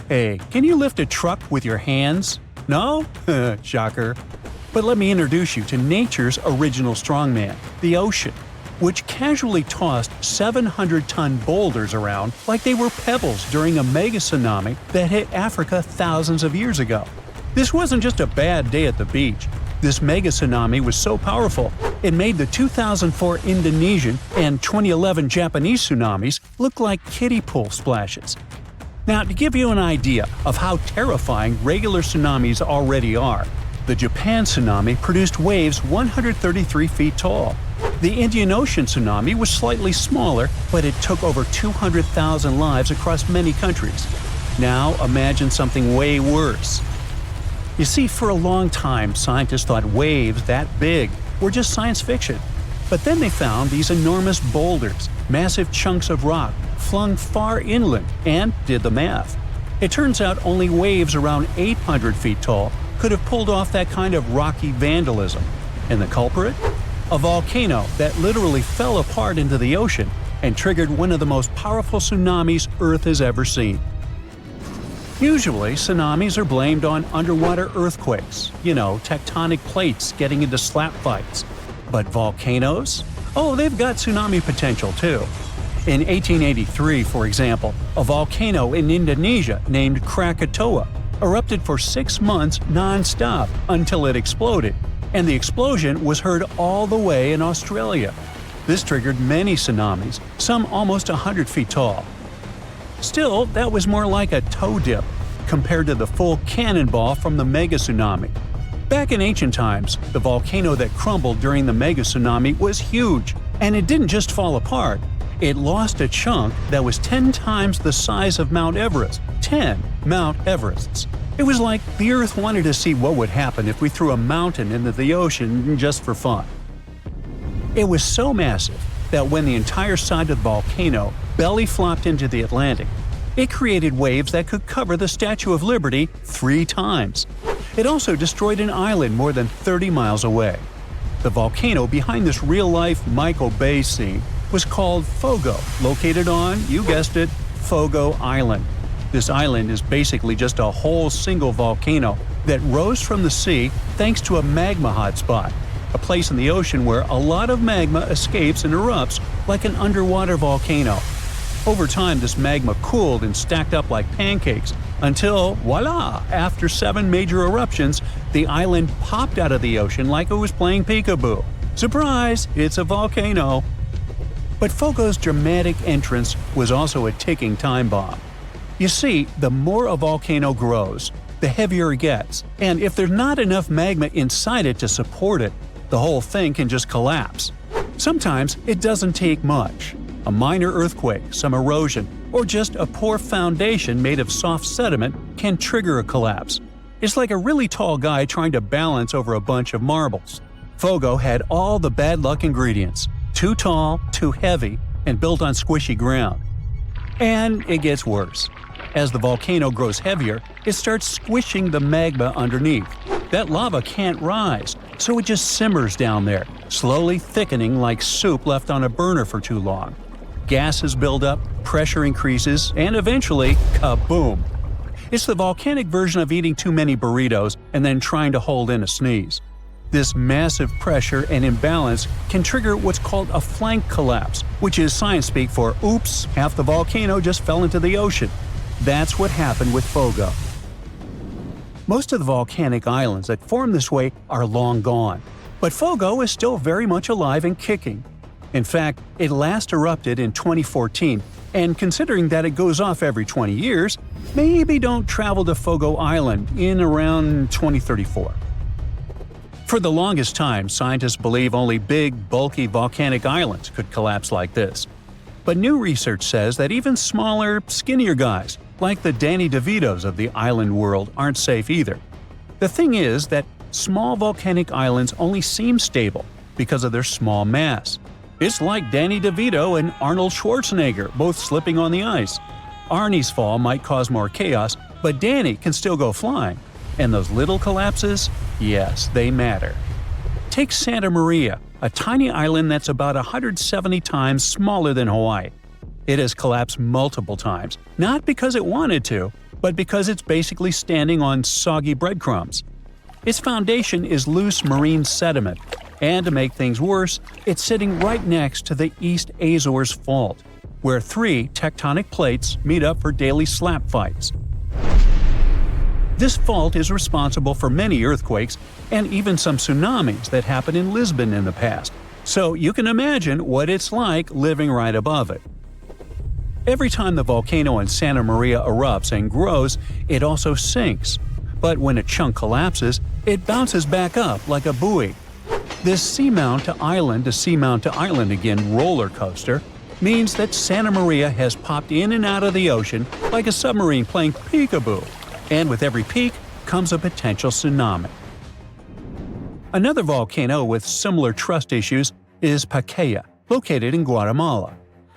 Hey, can you lift a truck with your hands? No? Shocker. But let me introduce you to nature's original strongman, the ocean, which casually tossed 700-ton boulders around like they were pebbles during a mega tsunami that hit Africa thousands of years ago. This wasn't just a bad day at the beach. This mega tsunami was so powerful, it made the 2004 Indonesian and 2011 Japanese tsunamis look like kiddie pool splashes. Now, to give you an idea of how terrifying regular tsunamis already are, the Japan tsunami produced waves 133 feet tall. The Indian Ocean tsunami was slightly smaller, but it took over 200,000 lives across many countries. Now imagine something way worse. You see, for a long time, scientists thought waves that big were just science fiction. But then they found these enormous boulders, massive chunks of rock, flung far inland, and did the math. It turns out only waves around 800 feet tall could have pulled off that kind of rocky vandalism. And the culprit? A volcano that literally fell apart into the ocean and triggered one of the most powerful tsunamis Earth has ever seen. Usually, tsunamis are blamed on underwater earthquakes, tectonic plates getting into slap fights. But volcanoes? Oh, they've got tsunami potential too. In 1883, for example, a volcano in Indonesia named Krakatoa erupted for 6 months non-stop until it exploded, and the explosion was heard all the way in Australia. This triggered many tsunamis, some almost 100 feet tall. Still, that was more like a toe dip compared to the full cannonball from the mega tsunami. Back in ancient times, the volcano that crumbled during the mega tsunami was huge, and it didn't just fall apart. It lost a chunk that was 10 times the size of Mount Everest. 10 Mount Everests. It was like the Earth wanted to see what would happen if we threw a mountain into the ocean just for fun. It was so massive that when the entire side of the volcano belly flopped into the Atlantic, it created waves that could cover the Statue of Liberty 3 times. It also destroyed an island more than 30 miles away. The volcano behind this real-life Michael Bay scene was called Fogo, located on, you guessed it, Fogo Island. This island is basically just a whole single volcano that rose from the sea thanks to a magma hotspot, a place in the ocean where a lot of magma escapes and erupts like an underwater volcano. Over time, this magma cooled and stacked up like pancakes until, voila, after 7 major eruptions, the island popped out of the ocean like it was playing peekaboo. Surprise, it's a volcano. But Fogo's dramatic entrance was also a ticking time bomb. You see, the more a volcano grows, the heavier it gets, and if there's not enough magma inside it to support it, the whole thing can just collapse. Sometimes it doesn't take much. A minor earthquake, some erosion, or just a poor foundation made of soft sediment can trigger a collapse. It's like a really tall guy trying to balance over a bunch of marbles. Fogo had all the bad luck ingredients: too tall, too heavy, and built on squishy ground. And it gets worse. As the volcano grows heavier, it starts squishing the magma underneath. That lava can't rise, so it just simmers down there, slowly thickening like soup left on a burner for too long. Gases build up, pressure increases, and eventually, kaboom! It's the volcanic version of eating too many burritos and then trying to hold in a sneeze. This massive pressure and imbalance can trigger what's called a flank collapse, which is science speak for oops, half the volcano just fell into the ocean. That's what happened with Fogo. Most of the volcanic islands that form this way are long gone, but Fogo is still very much alive and kicking. In fact, it last erupted in 2014, and considering that it goes off every 20 years, maybe don't travel to Fogo Island in around 2034. For the longest time, scientists believe only big, bulky volcanic islands could collapse like this. But new research says that even smaller, skinnier guys, like the Danny DeVitos of the island world, aren't safe either. The thing is that small volcanic islands only seem stable because of their small mass. It's like Danny DeVito and Arnold Schwarzenegger both slipping on the ice. Arnie's fall might cause more chaos, but Danny can still go flying. And those little collapses? Yes, they matter. Take Santa Maria, a tiny island that's about 170 times smaller than Hawaii. It has collapsed multiple times, not because it wanted to, but because it's basically standing on soggy breadcrumbs. Its foundation is loose marine sediment, and to make things worse, it's sitting right next to the East Azores Fault, where 3 tectonic plates meet up for daily slap fights. This fault is responsible for many earthquakes and even some tsunamis that happened in Lisbon in the past, so you can imagine what it's like living right above it. Every time the volcano in Santa Maria erupts and grows, it also sinks. But when a chunk collapses, it bounces back up like a buoy. This seamount to island again roller coaster means that Santa Maria has popped in and out of the ocean like a submarine playing peekaboo, and with every peak comes a potential tsunami. Another volcano with similar trust issues is Pythia, located in Guatemala.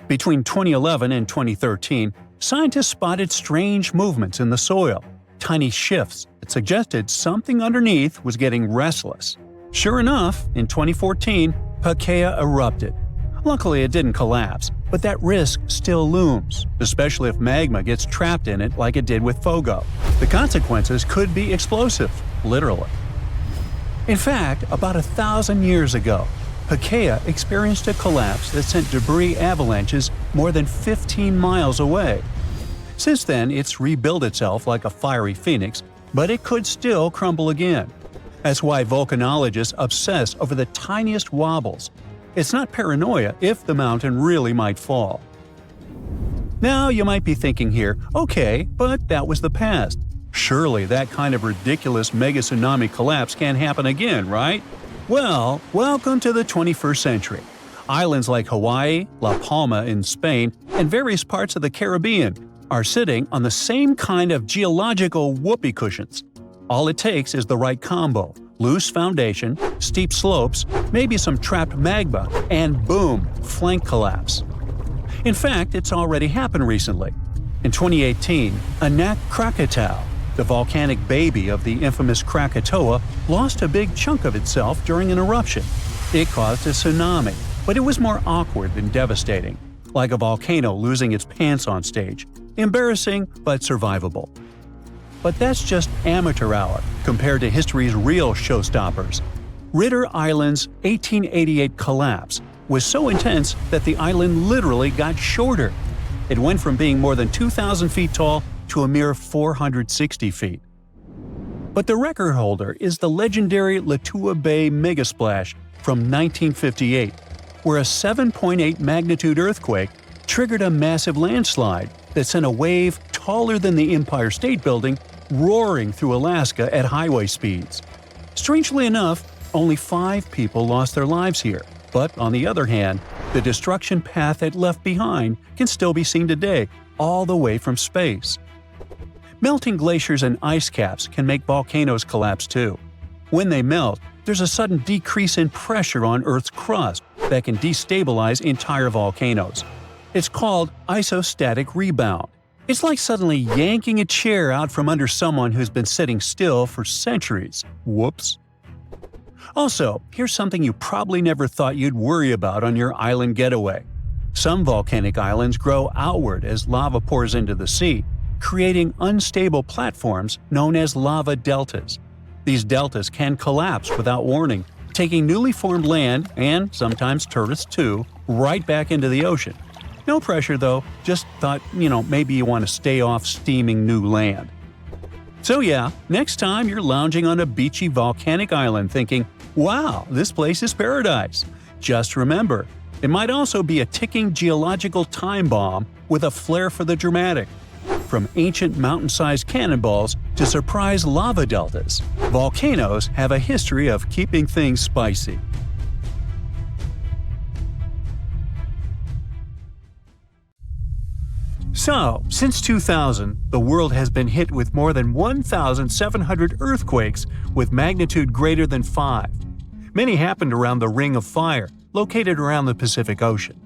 Between 2011 and 2013, scientists spotted strange movements in the soil, tiny shifts that suggested something underneath was getting restless. Sure enough, in 2014, Pythia erupted. Luckily, it didn't collapse, but that risk still looms, especially if magma gets trapped in it like it did with Fogo. The consequences could be explosive, literally. In fact, about 1,000 years ago, Pythia experienced a collapse that sent debris avalanches more than 15 miles away. Since then, it's rebuilt itself like a fiery phoenix, but it could still crumble again. That's why volcanologists obsess over the tiniest wobbles. It's not paranoia if the mountain really might fall. Now you might be thinking here, okay, but that was the past. Surely that kind of ridiculous mega tsunami collapse can't happen again, right? Well, welcome to the 21st century. Islands like Hawaii, La Palma in Spain, and various parts of the Caribbean are sitting on the same kind of geological whoopee cushions. All it takes is the right combo: loose foundation, steep slopes, maybe some trapped magma, and boom, flank collapse. In fact, it's already happened recently. In 2018, Anak Krakatau, the volcanic baby of the infamous Krakatoa, lost a big chunk of itself during an eruption. It caused a tsunami, but it was more awkward than devastating, like a volcano losing its pants on stage. Embarrassing, but survivable. But that's just amateur hour compared to history's real showstoppers. Ritter Island's 1888 collapse was so intense that the island literally got shorter. It went from being more than 2,000 feet tall to a mere 460 feet. But the record holder is the legendary Latua Bay megasplash from 1958, where a 7.8 magnitude earthquake triggered a massive landslide that sent a wave taller than the Empire State Building roaring through Alaska at highway speeds. Strangely enough, only 5 people lost their lives here, but on the other hand, the destruction path it left behind can still be seen today, all the way from space. Melting glaciers and ice caps can make volcanoes collapse too. When they melt, there's a sudden decrease in pressure on Earth's crust that can destabilize entire volcanoes. It's called isostatic rebound. It's like suddenly yanking a chair out from under someone who's been sitting still for centuries. Whoops. Also, here's something you probably never thought you'd worry about on your island getaway. Some volcanic islands grow outward as lava pours into the sea, creating unstable platforms known as lava deltas. These deltas can collapse without warning, taking newly formed land, and sometimes tourists too, right back into the ocean. No pressure though, just thought, maybe you want to stay off steaming new land. So yeah, next time you're lounging on a beachy volcanic island thinking, wow, this place is paradise, just remember, it might also be a ticking geological time bomb with a flair for the dramatic. From ancient mountain-sized cannonballs to surprise lava deltas, volcanoes have a history of keeping things spicy. So, since 2000, the world has been hit with more than 1,700 earthquakes with magnitude greater than 5. Many happened around the Ring of Fire, located around the Pacific Ocean.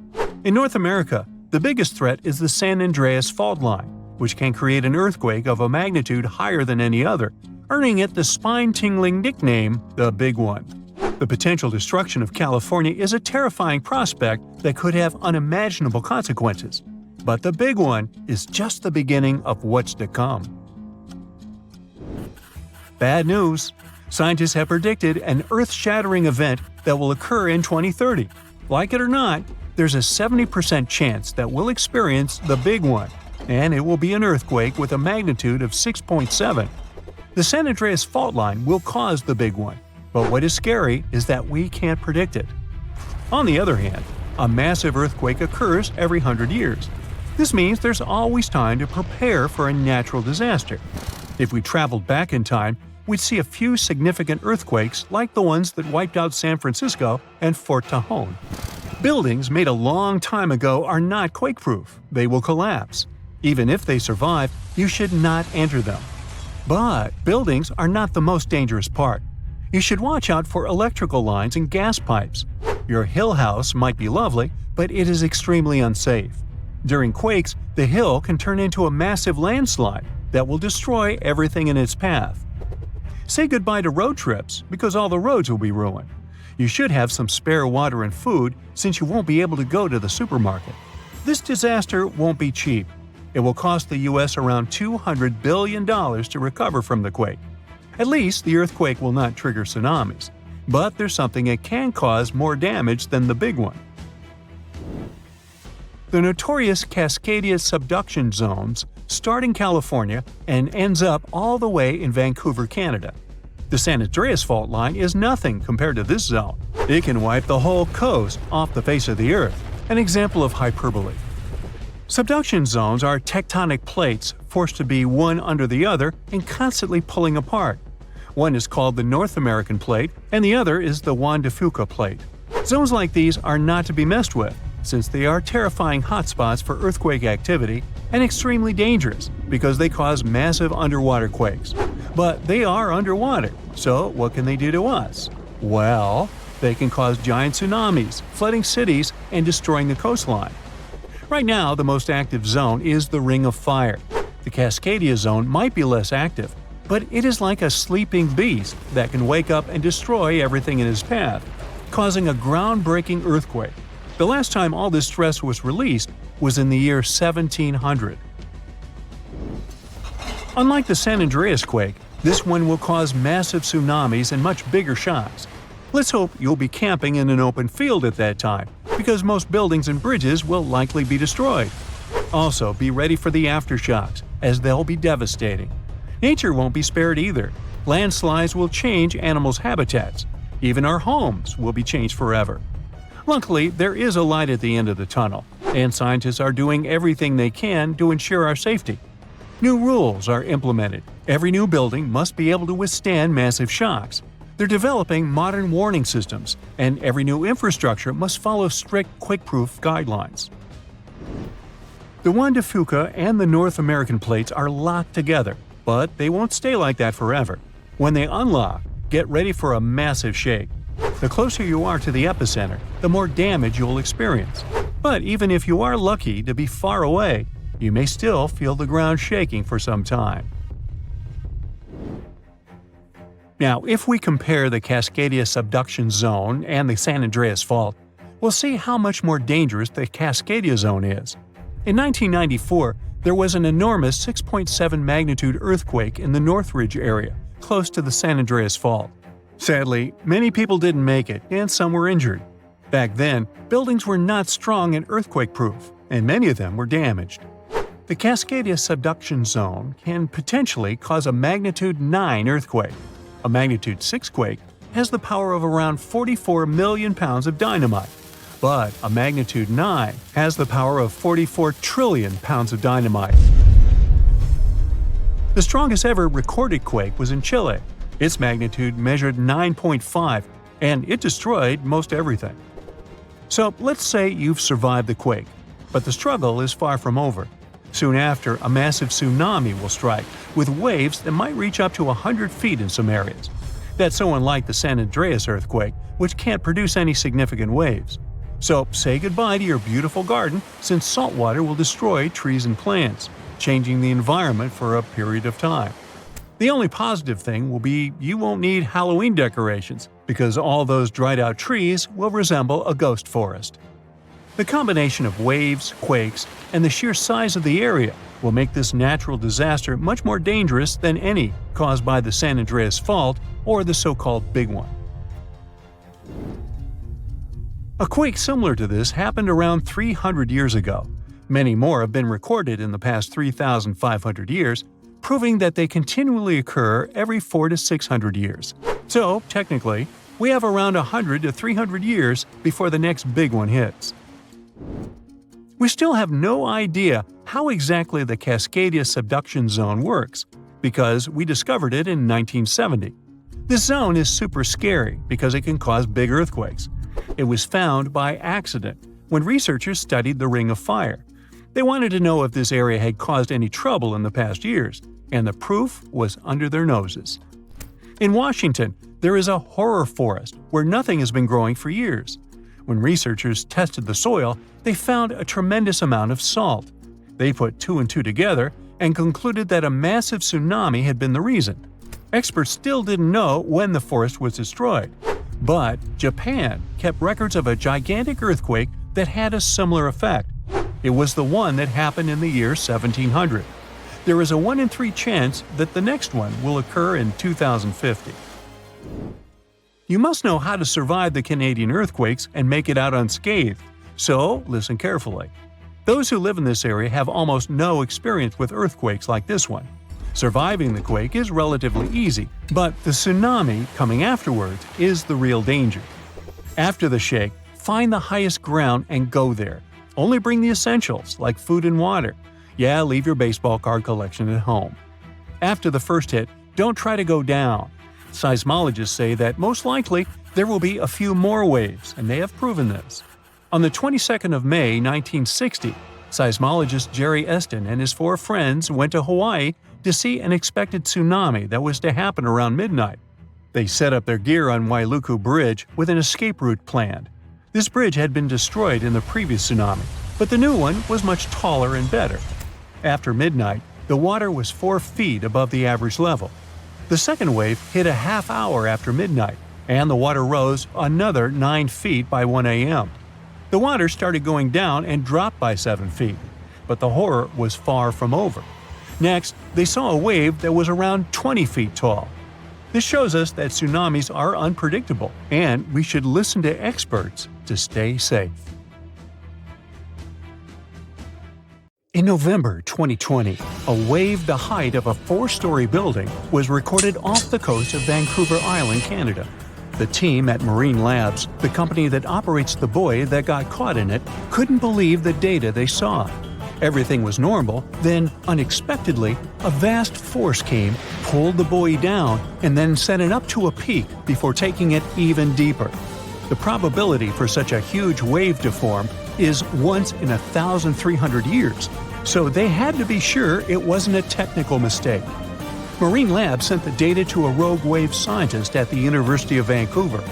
In North America, the biggest threat is the San Andreas Fault Line, which can create an earthquake of a magnitude higher than any other, earning it the spine-tingling nickname, the Big One. The potential destruction of California is a terrifying prospect that could have unimaginable consequences. But the Big One is just the beginning of what's to come. Bad news! Scientists have predicted an Earth-shattering event that will occur in 2030. Like it or not, there's a 70% chance that we'll experience the big one, and it will be an earthquake with a magnitude of 6.7. The San Andreas fault line will cause the big one, but what is scary is that we can't predict it. On the other hand, a massive earthquake occurs every 100 years. This means there's always time to prepare for a natural disaster. If we traveled back in time, we'd see a few significant earthquakes like the ones that wiped out San Francisco and Fort Tajon. Buildings made a long time ago are not quake-proof. They will collapse. Even if they survive, you should not enter them. But buildings are not the most dangerous part. You should watch out for electrical lines and gas pipes. Your hill house might be lovely, but it is extremely unsafe. During quakes, the hill can turn into a massive landslide that will destroy everything in its path. Say goodbye to road trips because all the roads will be ruined. You should have some spare water and food since you won't be able to go to the supermarket. This disaster won't be cheap. It will cost the U.S. around $200 billion to recover from the quake. At least the earthquake will not trigger tsunamis. But there's something it can cause more damage than the big one. The notorious Cascadia subduction zones start in California and ends up all the way in Vancouver, Canada. The San Andreas fault line is nothing compared to this zone. It can wipe the whole coast off the face of the Earth, an example of hyperbole. Subduction zones are tectonic plates forced to be one under the other and constantly pulling apart. One is called the North American Plate and the other is the Juan de Fuca Plate. Zones like these are not to be messed with, since they are terrifying hotspots for earthquake activity and extremely dangerous because they cause massive underwater quakes. But they are underwater, so what can they do to us? Well, they can cause giant tsunamis, flooding cities, and destroying the coastline. Right now, the most active zone is the Ring of Fire. The Cascadia zone might be less active, but it is like a sleeping beast that can wake up and destroy everything in its path, causing a groundbreaking earthquake. The last time all this stress was released was in the year 1700. Unlike the San Andreas quake, this one will cause massive tsunamis and much bigger shocks. Let's hope you'll be camping in an open field at that time, because most buildings and bridges will likely be destroyed. Also, be ready for the aftershocks, as they'll be devastating. Nature won't be spared either. Landslides will change animals' habitats. Even our homes will be changed forever. Luckily, there is a light at the end of the tunnel, and scientists are doing everything they can to ensure our safety. New rules are implemented. Every new building must be able to withstand massive shocks. They're developing modern warning systems, and every new infrastructure must follow strict quake-proof guidelines. The Juan de Fuca and the North American plates are locked together, but they won't stay like that forever. When they unlock, get ready for a massive shake. The closer you are to the epicenter, the more damage you'll experience. But even if you are lucky to be far away, you may still feel the ground shaking for some time. Now, if we compare the Cascadia subduction zone and the San Andreas fault, we'll see how much more dangerous the Cascadia zone is. In 1994, there was an enormous 6.7 magnitude earthquake in the Northridge area, close to the San Andreas fault. Sadly, many people didn't make it, and some were injured. Back then, buildings were not strong and earthquake-proof, and many of them were damaged. The Cascadia subduction zone can potentially cause a magnitude 9 earthquake. A magnitude 6 quake has the power of around 44 million pounds of dynamite, but a magnitude 9 has the power of 44 trillion pounds of dynamite. The strongest ever recorded quake was in Chile. Its magnitude measured 9.5, and it destroyed most everything. So let's say you've survived the quake, but the struggle is far from over. Soon after, a massive tsunami will strike, with waves that might reach up to 100 feet in some areas. That's so unlike the San Andreas earthquake, which can't produce any significant waves. So say goodbye to your beautiful garden, since salt water will destroy trees and plants, changing the environment for a period of time. The only positive thing will be you won't need Halloween decorations, because all those dried-out trees will resemble a ghost forest. The combination of waves, quakes, and the sheer size of the area will make this natural disaster much more dangerous than any caused by the San Andreas Fault or the so-called Big One. A quake similar to this happened around 300 years ago. Many more have been recorded in the past 3,500 years, proving that they continually occur every 400 to 600 years. So, technically, we have around 100 to 300 years before the next big one hits. We still have no idea how exactly the Cascadia subduction zone works, because we discovered it in 1970. This zone is super scary because it can cause big earthquakes. It was found by accident when researchers studied the Ring of Fire. They wanted to know if this area had caused any trouble in the past years, and the proof was under their noses. In Washington, there is a horror forest where nothing has been growing for years. When researchers tested the soil, they found a tremendous amount of salt. They put two and two together and concluded that a massive tsunami had been the reason. Experts still didn't know when the forest was destroyed. But Japan kept records of a gigantic earthquake that had a similar effect. It was the one that happened in the year 1700. There is a 1 in 3 chance that the next one will occur in 2050. You must know how to survive the Canadian earthquakes and make it out unscathed, so listen carefully. Those who live in this area have almost no experience with earthquakes like this one. Surviving the quake is relatively easy, but the tsunami coming afterwards is the real danger. After the shake, find the highest ground and go there. Only bring the essentials, like food and water. Yeah, leave your baseball card collection at home. After the first hit, don't try to go down. Seismologists say that most likely there will be a few more waves, and they have proven this. On the 22nd of May, 1960, seismologist Jerry Eston and his 4 friends went to Hawaii to see an expected tsunami that was to happen around midnight. They set up their gear on Wailuku Bridge with an escape route planned. This bridge had been destroyed in the previous tsunami, but the new one was much taller and better. After midnight, the water was 4 feet above the average level. The second wave hit a half hour after midnight, and the water rose another 9 feet by 1 a.m. The water started going down and dropped by 7 feet, but the horror was far from over. Next, they saw a wave that was around 20 feet tall. This shows us that tsunamis are unpredictable, and we should listen to experts to stay safe. In November 2020, a wave the height of a 4-story building was recorded off the coast of Vancouver Island, Canada. The team at Marine Labs, the company that operates the buoy that got caught in it, couldn't believe the data they saw. Everything was normal, then, unexpectedly, a vast force came, pulled the buoy down, and then sent it up to a peak before taking it even deeper. The probability for such a huge wave to form is once in 1,300 years, so they had to be sure it wasn't a technical mistake. Marine Labs sent the data to a rogue wave scientist at the University of Vancouver.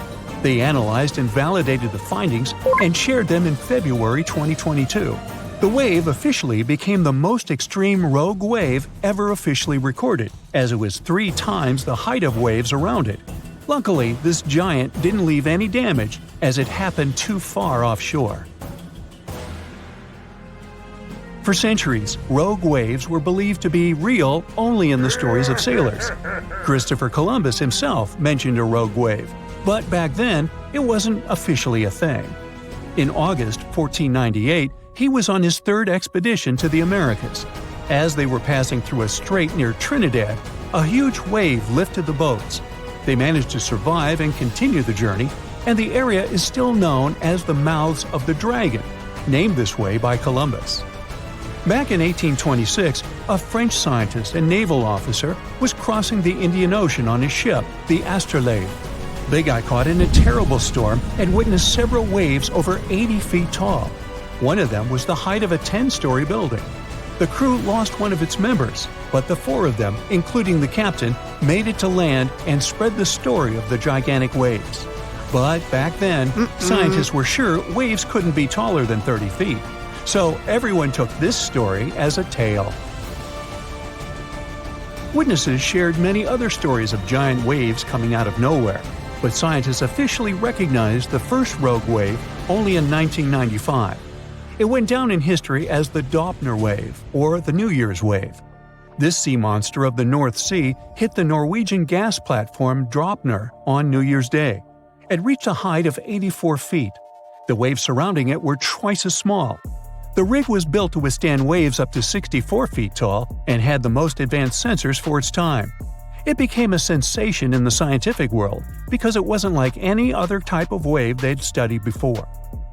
They analyzed and validated the findings and shared them in February 2022. The wave officially became the most extreme rogue wave ever officially recorded, as it was 3 times the height of waves around it. Luckily, this giant didn't leave any damage, as it happened too far offshore. For centuries, rogue waves were believed to be real only in the stories of sailors. Christopher Columbus himself mentioned a rogue wave, but back then, it wasn't officially a thing. In August 1498, he was on his 3rd expedition to the Americas. As they were passing through a strait near Trinidad, a huge wave lifted the boats. They managed to survive and continue the journey, and the area is still known as the Mouths of the Dragon, named this way by Columbus. Back in 1826, a French scientist and naval officer was crossing the Indian Ocean on his ship, the Astrolabe. They got caught in a terrible storm and witnessed several waves over 80 feet tall. One of them was the height of a 10-story building. The crew lost one of its members, but the 4 of them, including the captain, made it to land and spread the story of the gigantic waves. But back then, scientists were sure waves couldn't be taller than 30 feet. So everyone took this story as a tale. Witnesses shared many other stories of giant waves coming out of nowhere, but scientists officially recognized the first rogue wave only in 1995. It went down in history as the Doppler wave, or the New Year's wave. This sea monster of the North Sea hit the Norwegian gas platform Draupner on New Year's Day. It reached a height of 84 feet. The waves surrounding it were twice as small. The rig was built to withstand waves up to 64 feet tall and had the most advanced sensors for its time. It became a sensation in the scientific world because it wasn't like any other type of wave they'd studied before.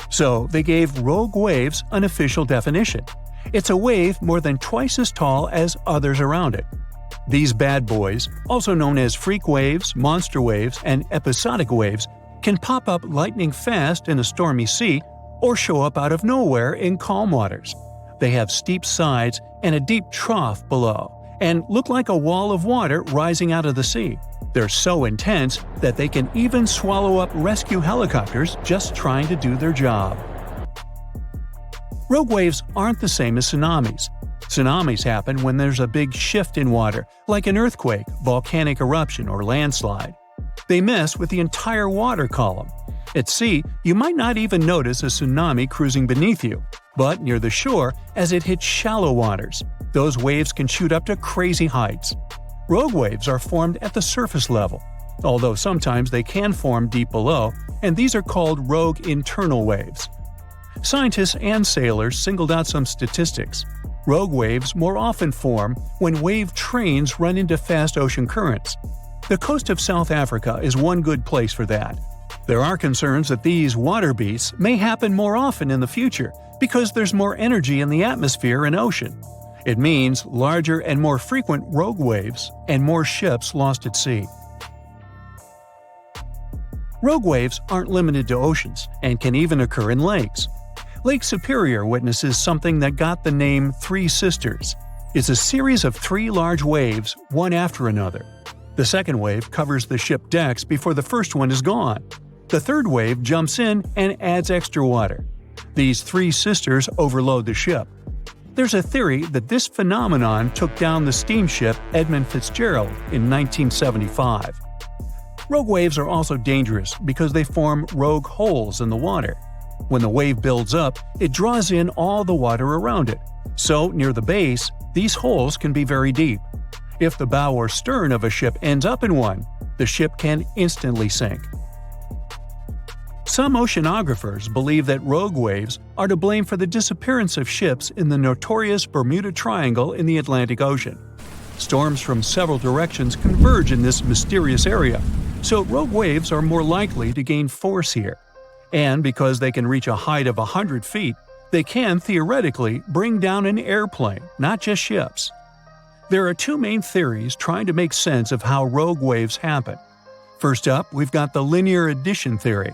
So they gave rogue waves an official definition. It's a wave more than twice as tall as others around it. These bad boys, also known as freak waves, monster waves, and episodic waves, can pop up lightning fast in a stormy sea or show up out of nowhere in calm waters. They have steep sides and a deep trough below, and look like a wall of water rising out of the sea. They're so intense that they can even swallow up rescue helicopters just trying to do their job. Rogue waves aren't the same as tsunamis. Tsunamis happen when there's a big shift in water, like an earthquake, volcanic eruption, or landslide. They mess with the entire water column. At sea, you might not even notice a tsunami cruising beneath you, but near the shore, as it hits shallow waters, those waves can shoot up to crazy heights. Rogue waves are formed at the surface level, although sometimes they can form deep below, and these are called rogue internal waves. Scientists and sailors singled out some statistics. Rogue waves more often form when wave trains run into fast ocean currents. The coast of South Africa is one good place for that. There are concerns that these water beasts may happen more often in the future because there's more energy in the atmosphere and ocean. It means larger and more frequent rogue waves and more ships lost at sea. Rogue waves aren't limited to oceans and can even occur in lakes. Lake Superior witnesses something that got the name Three Sisters. It's a series of three large waves, one after another. The second wave covers the ship decks before the first one is gone. The third wave jumps in and adds extra water. These three sisters overload the ship. There's a theory that this phenomenon took down the steamship Edmund Fitzgerald in 1975. Rogue waves are also dangerous because they form rogue holes in the water. When the wave builds up, it draws in all the water around it. So, near the base, these holes can be very deep. If the bow or stern of a ship ends up in one, the ship can instantly sink. Some oceanographers believe that rogue waves are to blame for the disappearance of ships in the notorious Bermuda Triangle in the Atlantic Ocean. Storms from several directions converge in this mysterious area, so rogue waves are more likely to gain force here. And because they can reach a height of 100 feet, they can theoretically bring down an airplane, not just ships. There are two main theories trying to make sense of how rogue waves happen. First up, we've got the linear addition theory.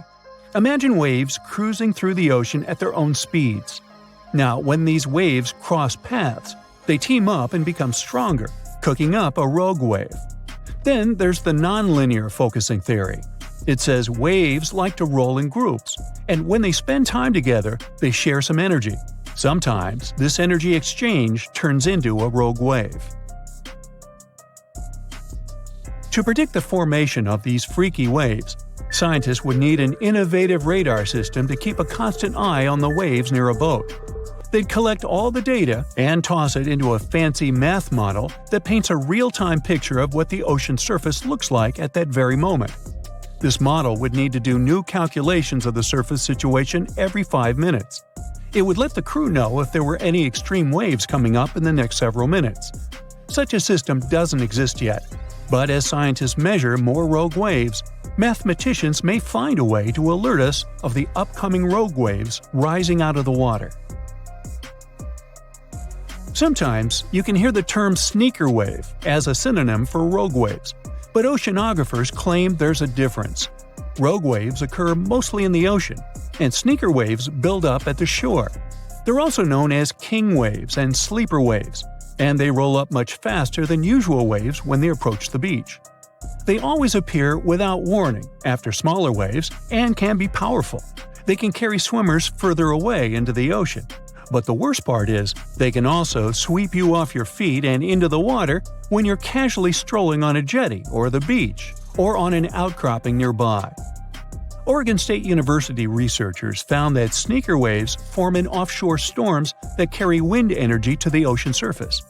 Imagine waves cruising through the ocean at their own speeds. Now, when these waves cross paths, they team up and become stronger, cooking up a rogue wave. Then there's the nonlinear focusing theory. It says waves like to roll in groups, and when they spend time together, they share some energy. Sometimes, this energy exchange turns into a rogue wave. To predict the formation of these freaky waves, scientists would need an innovative radar system to keep a constant eye on the waves near a boat. They'd collect all the data and toss it into a fancy math model that paints a real-time picture of what the ocean surface looks like at that very moment. This model would need to do new calculations of the surface situation every 5 minutes. It would let the crew know if there were any extreme waves coming up in the next several minutes. Such a system doesn't exist yet, but as scientists measure more rogue waves, mathematicians may find a way to alert us of the upcoming rogue waves rising out of the water. Sometimes you can hear the term sneaker wave as a synonym for rogue waves, but oceanographers claim there's a difference. Rogue waves occur mostly in the ocean, and sneaker waves build up at the shore. They're also known as king waves and sleeper waves, and they roll up much faster than usual waves when they approach the beach. They always appear without warning after smaller waves and can be powerful. They can carry swimmers further away into the ocean. But the worst part is, they can also sweep you off your feet and into the water when you're casually strolling on a jetty or the beach, or on an outcropping nearby. Oregon State University researchers found that sneaker waves form in offshore storms that carry wind energy to the ocean surface.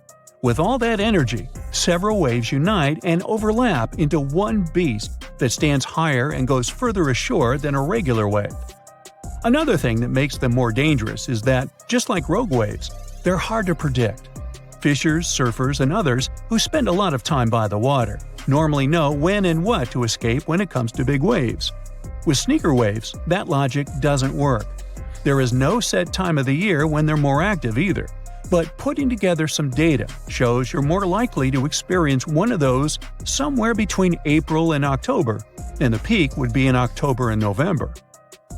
With all that energy, several waves unite and overlap into one beast that stands higher and goes further ashore than a regular wave. Another thing that makes them more dangerous is that, just like rogue waves, they're hard to predict. Fishers, surfers, and others who spend a lot of time by the water normally know when and what to escape when it comes to big waves. With sneaker waves, that logic doesn't work. There is no set time of the year when they're more active either, but putting together some data shows you're more likely to experience one of those somewhere between April and October, and the peak would be in October and November.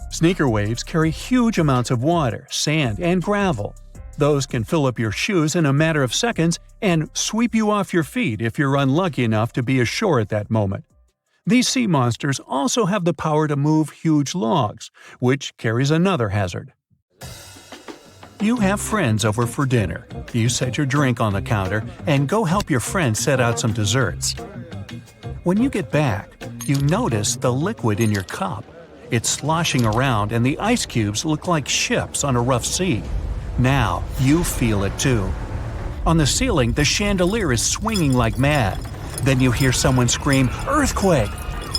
Sneaker waves carry huge amounts of water, sand, and gravel. Those can fill up your shoes in a matter of seconds and sweep you off your feet if you're unlucky enough to be ashore at that moment. These sea monsters also have the power to move huge logs, which carries another hazard. You have friends over for dinner. You set your drink on the counter and go help your friend set out some desserts. When you get back, you notice the liquid in your cup. It's sloshing around and the ice cubes look like ships on a rough sea. Now you feel it too. On the ceiling, the chandelier is swinging like mad. Then you hear someone scream, "Earthquake!"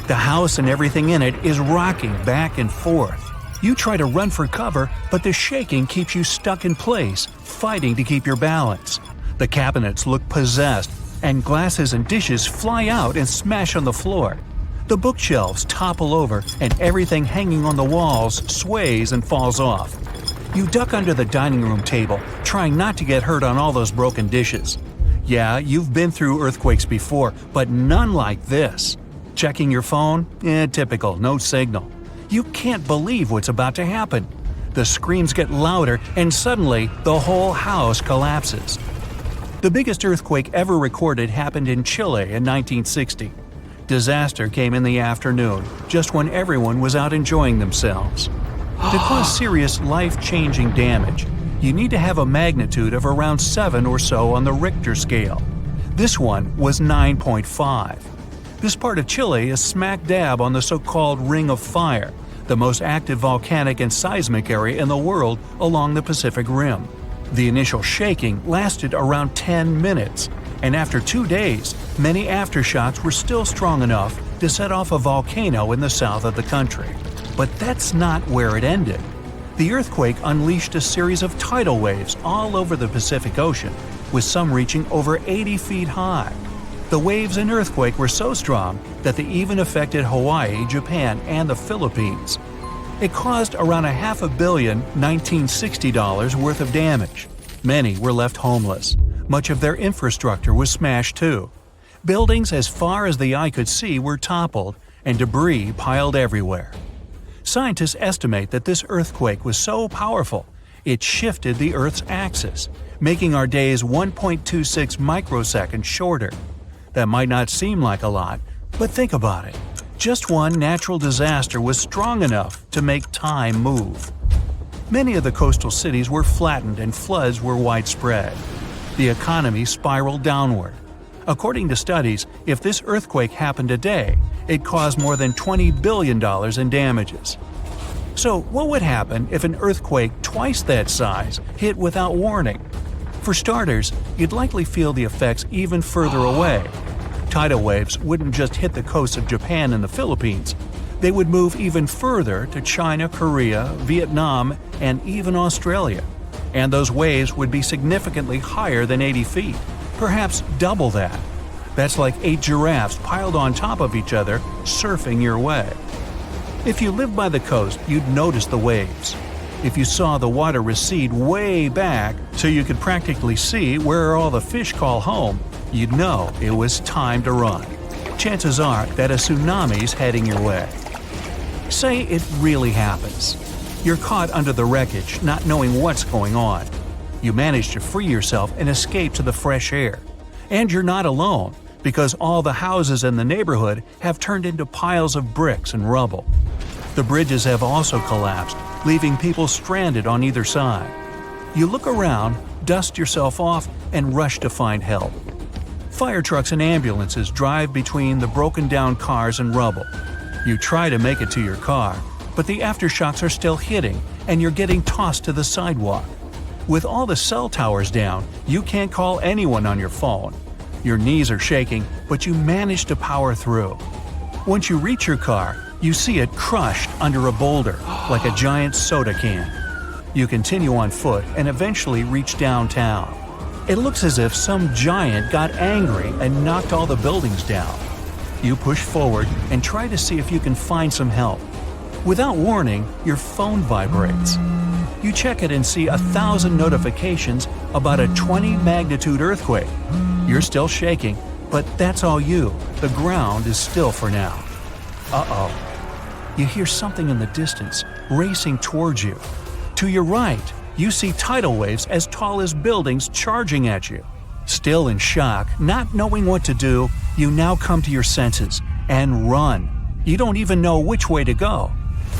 The house and everything in it is rocking back and forth. You try to run for cover, but the shaking keeps you stuck in place, fighting to keep your balance. The cabinets look possessed, and glasses and dishes fly out and smash on the floor. The bookshelves topple over, and everything hanging on the walls sways and falls off. You duck under the dining room table, trying not to get hurt on all those broken dishes. Yeah, you've been through earthquakes before, but none like this. Checking your phone? Typical, no signal. You can't believe what's about to happen. The screams get louder, and suddenly, the whole house collapses. The biggest earthquake ever recorded happened in Chile in 1960. Disaster came in the afternoon, just when everyone was out enjoying themselves. To cause serious, life-changing damage, you need to have a magnitude of around 7 or so on the Richter scale. This one was 9.5. This part of Chile is smack dab on the so-called Ring of Fire, the most active volcanic and seismic area in the world along the Pacific Rim. The initial shaking lasted around 10 minutes, and after 2 days, many aftershocks were still strong enough to set off a volcano in the south of the country. But that's not where it ended. The earthquake unleashed a series of tidal waves all over the Pacific Ocean, with some reaching over 80 feet high. The waves in earthquake were so strong that they even affected Hawaii, Japan, and the Philippines. It caused around $500 million $1960 worth of damage. Many were left homeless. Much of their infrastructure was smashed too. Buildings as far as the eye could see were toppled, and debris piled everywhere. Scientists estimate that this earthquake was so powerful, it shifted the Earth's axis, making our days 1.26 microseconds shorter. That might not seem like a lot, but think about it. Just one natural disaster was strong enough to make time move. Many of the coastal cities were flattened and floods were widespread. The economy spiraled downward. According to studies, if this earthquake happened today, it caused more than $20 billion in damages. So what would happen if an earthquake twice that size hit without warning? For starters, you'd likely feel the effects even further away. Tidal waves wouldn't just hit the coasts of Japan and the Philippines. They would move even further to China, Korea, Vietnam, and even Australia. And those waves would be significantly higher than 80 feet, perhaps double that. That's like 8 giraffes piled on top of each other, surfing your way. If you lived by the coast, you'd notice the waves. If you saw the water recede way back so you could practically see where all the fish call home, you'd know it was time to run. Chances are that a tsunami's heading your way. Say it really happens. You're caught under the wreckage, not knowing what's going on. You manage to free yourself and escape to the fresh air. And you're not alone, because all the houses in the neighborhood have turned into piles of bricks and rubble. The bridges have also collapsed, leaving people stranded on either side. You look around, dust yourself off, and rush to find help. Fire trucks and ambulances drive between the broken-down cars and rubble. You try to make it to your car, but the aftershocks are still hitting and you're getting tossed to the sidewalk. With all the cell towers down, you can't call anyone on your phone. Your knees are shaking, but you manage to power through. Once you reach your car, you see it crushed under a boulder, like a giant soda can. You continue on foot and eventually reach downtown. It looks as if some giant got angry and knocked all the buildings down. You push forward and try to see if you can find some help. Without warning, your phone vibrates. You check it and see 1,000 notifications about a 20-magnitude earthquake. You're still shaking, but that's all you. The ground is still for now. Uh-oh. You hear something in the distance, racing towards you. To your right, you see tidal waves as tall as buildings charging at you. Still in shock, not knowing what to do, you now come to your senses and run. You don't even know which way to go.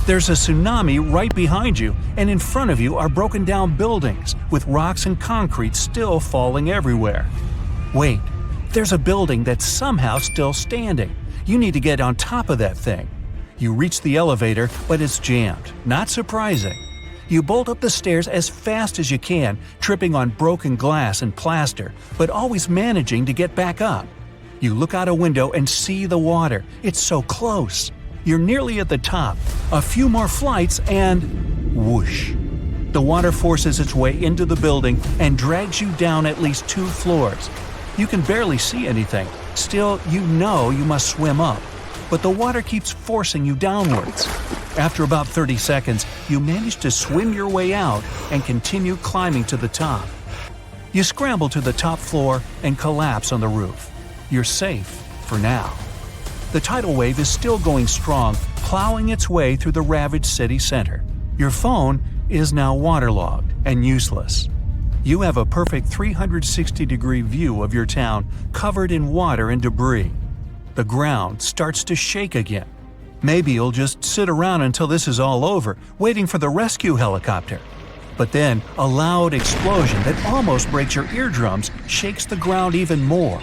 There's a tsunami right behind you, and in front of you are broken down buildings with rocks and concrete still falling everywhere. Wait, there's a building that's somehow still standing. You need to get on top of that thing. You reach the elevator, but it's jammed. Not surprising. You bolt up the stairs as fast as you can, tripping on broken glass and plaster, but always managing to get back up. You look out a window and see the water. It's so close. You're nearly at the top. A few more flights and… whoosh. The water forces its way into the building and drags you down at least 2 floors. You can barely see anything. Still, you know you must swim up. But the water keeps forcing you downwards. After about 30 seconds, you manage to swim your way out and continue climbing to the top. You scramble to the top floor and collapse on the roof. You're safe for now. The tidal wave is still going strong, plowing its way through the ravaged city center. Your phone is now waterlogged and useless. You have a perfect 360-degree view of your town covered in water and debris. The ground starts to shake again. Maybe you'll just sit around until this is all over, waiting for the rescue helicopter. But then, a loud explosion that almost breaks your eardrums shakes the ground even more.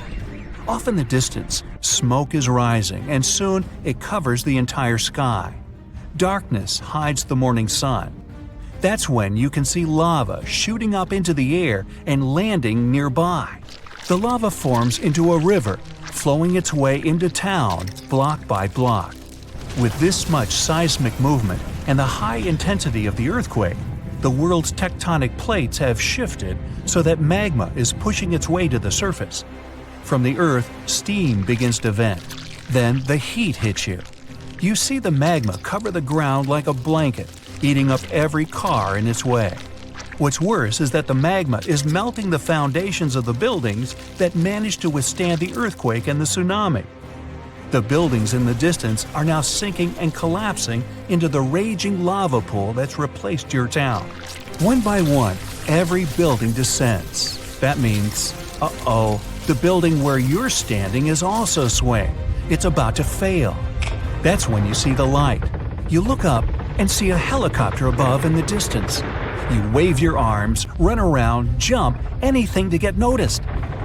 Off in the distance, smoke is rising, and soon it covers the entire sky. Darkness hides the morning sun. That's when you can see lava shooting up into the air and landing nearby. The lava forms into a river, flowing its way into town block by block. With this much seismic movement and the high intensity of the earthquake, the world's tectonic plates have shifted so that magma is pushing its way to the surface. From the earth, steam begins to vent. Then the heat hits you. You see the magma cover the ground like a blanket, eating up every car in its way. What's worse is that the magma is melting the foundations of the buildings that managed to withstand the earthquake and the tsunami. The buildings in the distance are now sinking and collapsing into the raging lava pool that's replaced your town. One by one, every building descends. That means, uh-oh, the building where you're standing is also swaying. It's about to fail. That's when you see the light. You look up and see a helicopter above in the distance. You wave your arms, run around, jump, anything to get noticed.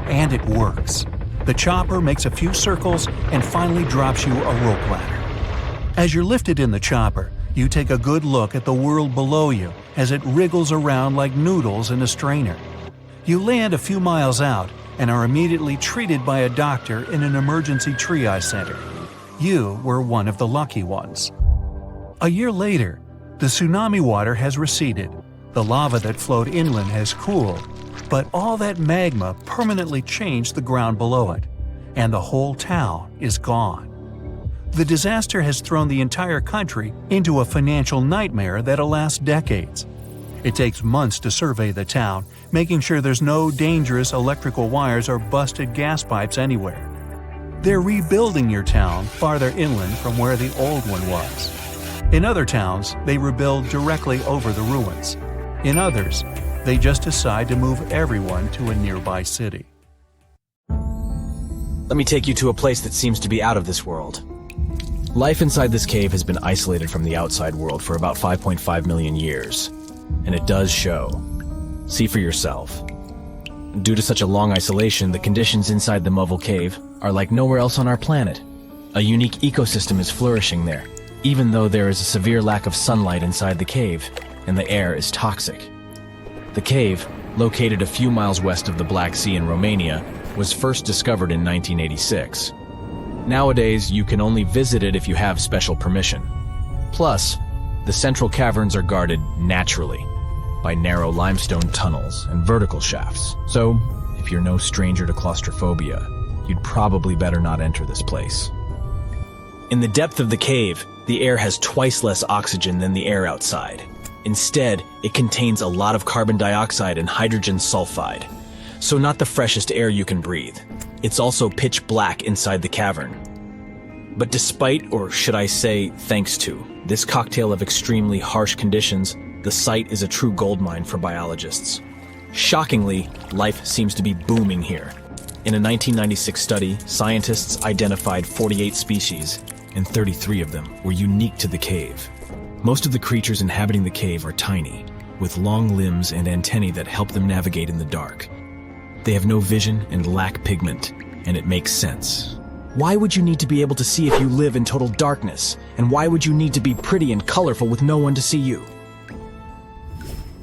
And it works. The chopper makes a few circles and finally drops you a rope ladder. As you're lifted in the chopper, you take a good look at the world below you as it wriggles around like noodles in a strainer. You land a few miles out and are immediately treated by a doctor in an emergency triage center. You were one of the lucky ones. A year later, the tsunami water has receded. The lava that flowed inland has cooled, but all that magma permanently changed the ground below it, and the whole town is gone. The disaster has thrown the entire country into a financial nightmare that'll last decades. It takes months to survey the town, making sure there's no dangerous electrical wires or busted gas pipes anywhere. They're rebuilding your town farther inland from where the old one was. In other towns, they rebuild directly over the ruins. In others, they just decide to move everyone to a nearby city. Let me take you to a place that seems to be out of this world. Life inside this cave has been isolated from the outside world for about 5.5 million years. And it does show. See for yourself. Due to such a long isolation, the conditions inside the Mobile Cave are like nowhere else on our planet. A unique ecosystem is flourishing there, even though there is a severe lack of sunlight inside the cave, and the air is toxic. The cave, located a few miles west of the Black Sea in Romania, was first discovered in 1986. Nowadays, you can only visit it if you have special permission. Plus, the central caverns are guarded naturally by narrow limestone tunnels and vertical shafts. So, if you're no stranger to claustrophobia, you'd probably better not enter this place. In the depth of the cave, the air has twice less oxygen than the air outside. Instead, it contains a lot of carbon dioxide and hydrogen sulfide, so not the freshest air you can breathe. It's also pitch black inside the cavern. But despite, or should I say thanks to, this cocktail of extremely harsh conditions, the site is a true goldmine for biologists. Shockingly, life seems to be booming here. In a 1996 study, scientists identified 48 species, and 33 of them were unique to the cave. Most of the creatures inhabiting the cave are tiny, with long limbs and antennae that help them navigate in the dark. They have no vision and lack pigment, and it makes sense. Why would you need to be able to see if you live in total darkness? And why would you need to be pretty and colorful with no one to see you?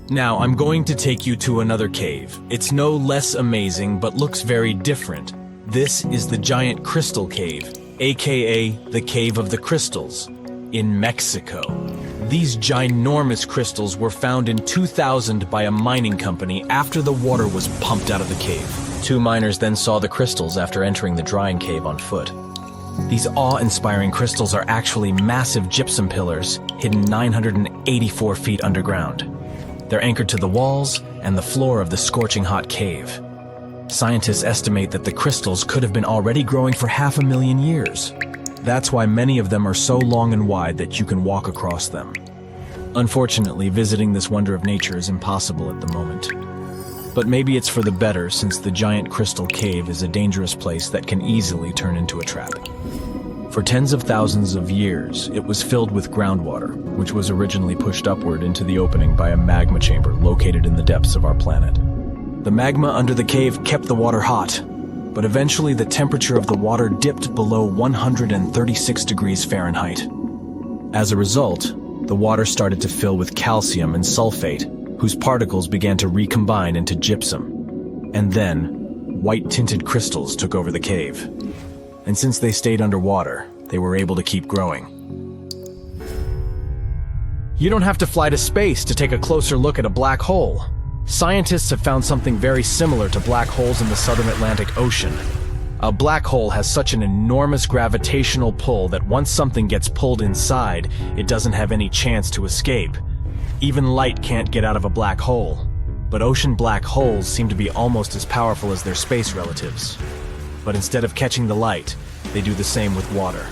Now, I'm going to take you to another cave. It's no less amazing, but looks very different. This is the Giant Crystal Cave, aka the Cave of the Crystals, in Mexico. These ginormous crystals were found in 2000 by a mining company after the water was pumped out of the cave. Two miners then saw the crystals after entering the drying cave on foot. These awe-inspiring crystals are actually massive gypsum pillars hidden 984 feet underground. They're anchored to the walls and the floor of the scorching hot cave. Scientists estimate that the crystals could have been already growing for 500,000 years. That's why many of them are so long and wide that you can walk across them. Unfortunately, visiting this wonder of nature is impossible at the moment. But maybe it's for the better, since the Giant Crystal Cave is a dangerous place that can easily turn into a trap. For tens of thousands of years, it was filled with groundwater, which was originally pushed upward into the opening by a magma chamber located in the depths of our planet. The magma under the cave kept the water hot, but eventually the temperature of the water dipped below 136 degrees Fahrenheit. As a result, the water started to fill with calcium and sulfate, whose particles began to recombine into gypsum. And then, white-tinted crystals took over the cave. And since they stayed underwater, they were able to keep growing. You don't have to fly to space to take a closer look at a black hole. Scientists have found something very similar to black holes in the southern Atlantic Ocean. A black hole has such an enormous gravitational pull that once something gets pulled inside, it doesn't have any chance to escape. Even light can't get out of a black hole. But ocean black holes seem to be almost as powerful as their space relatives. But instead of catching the light, they do the same with water.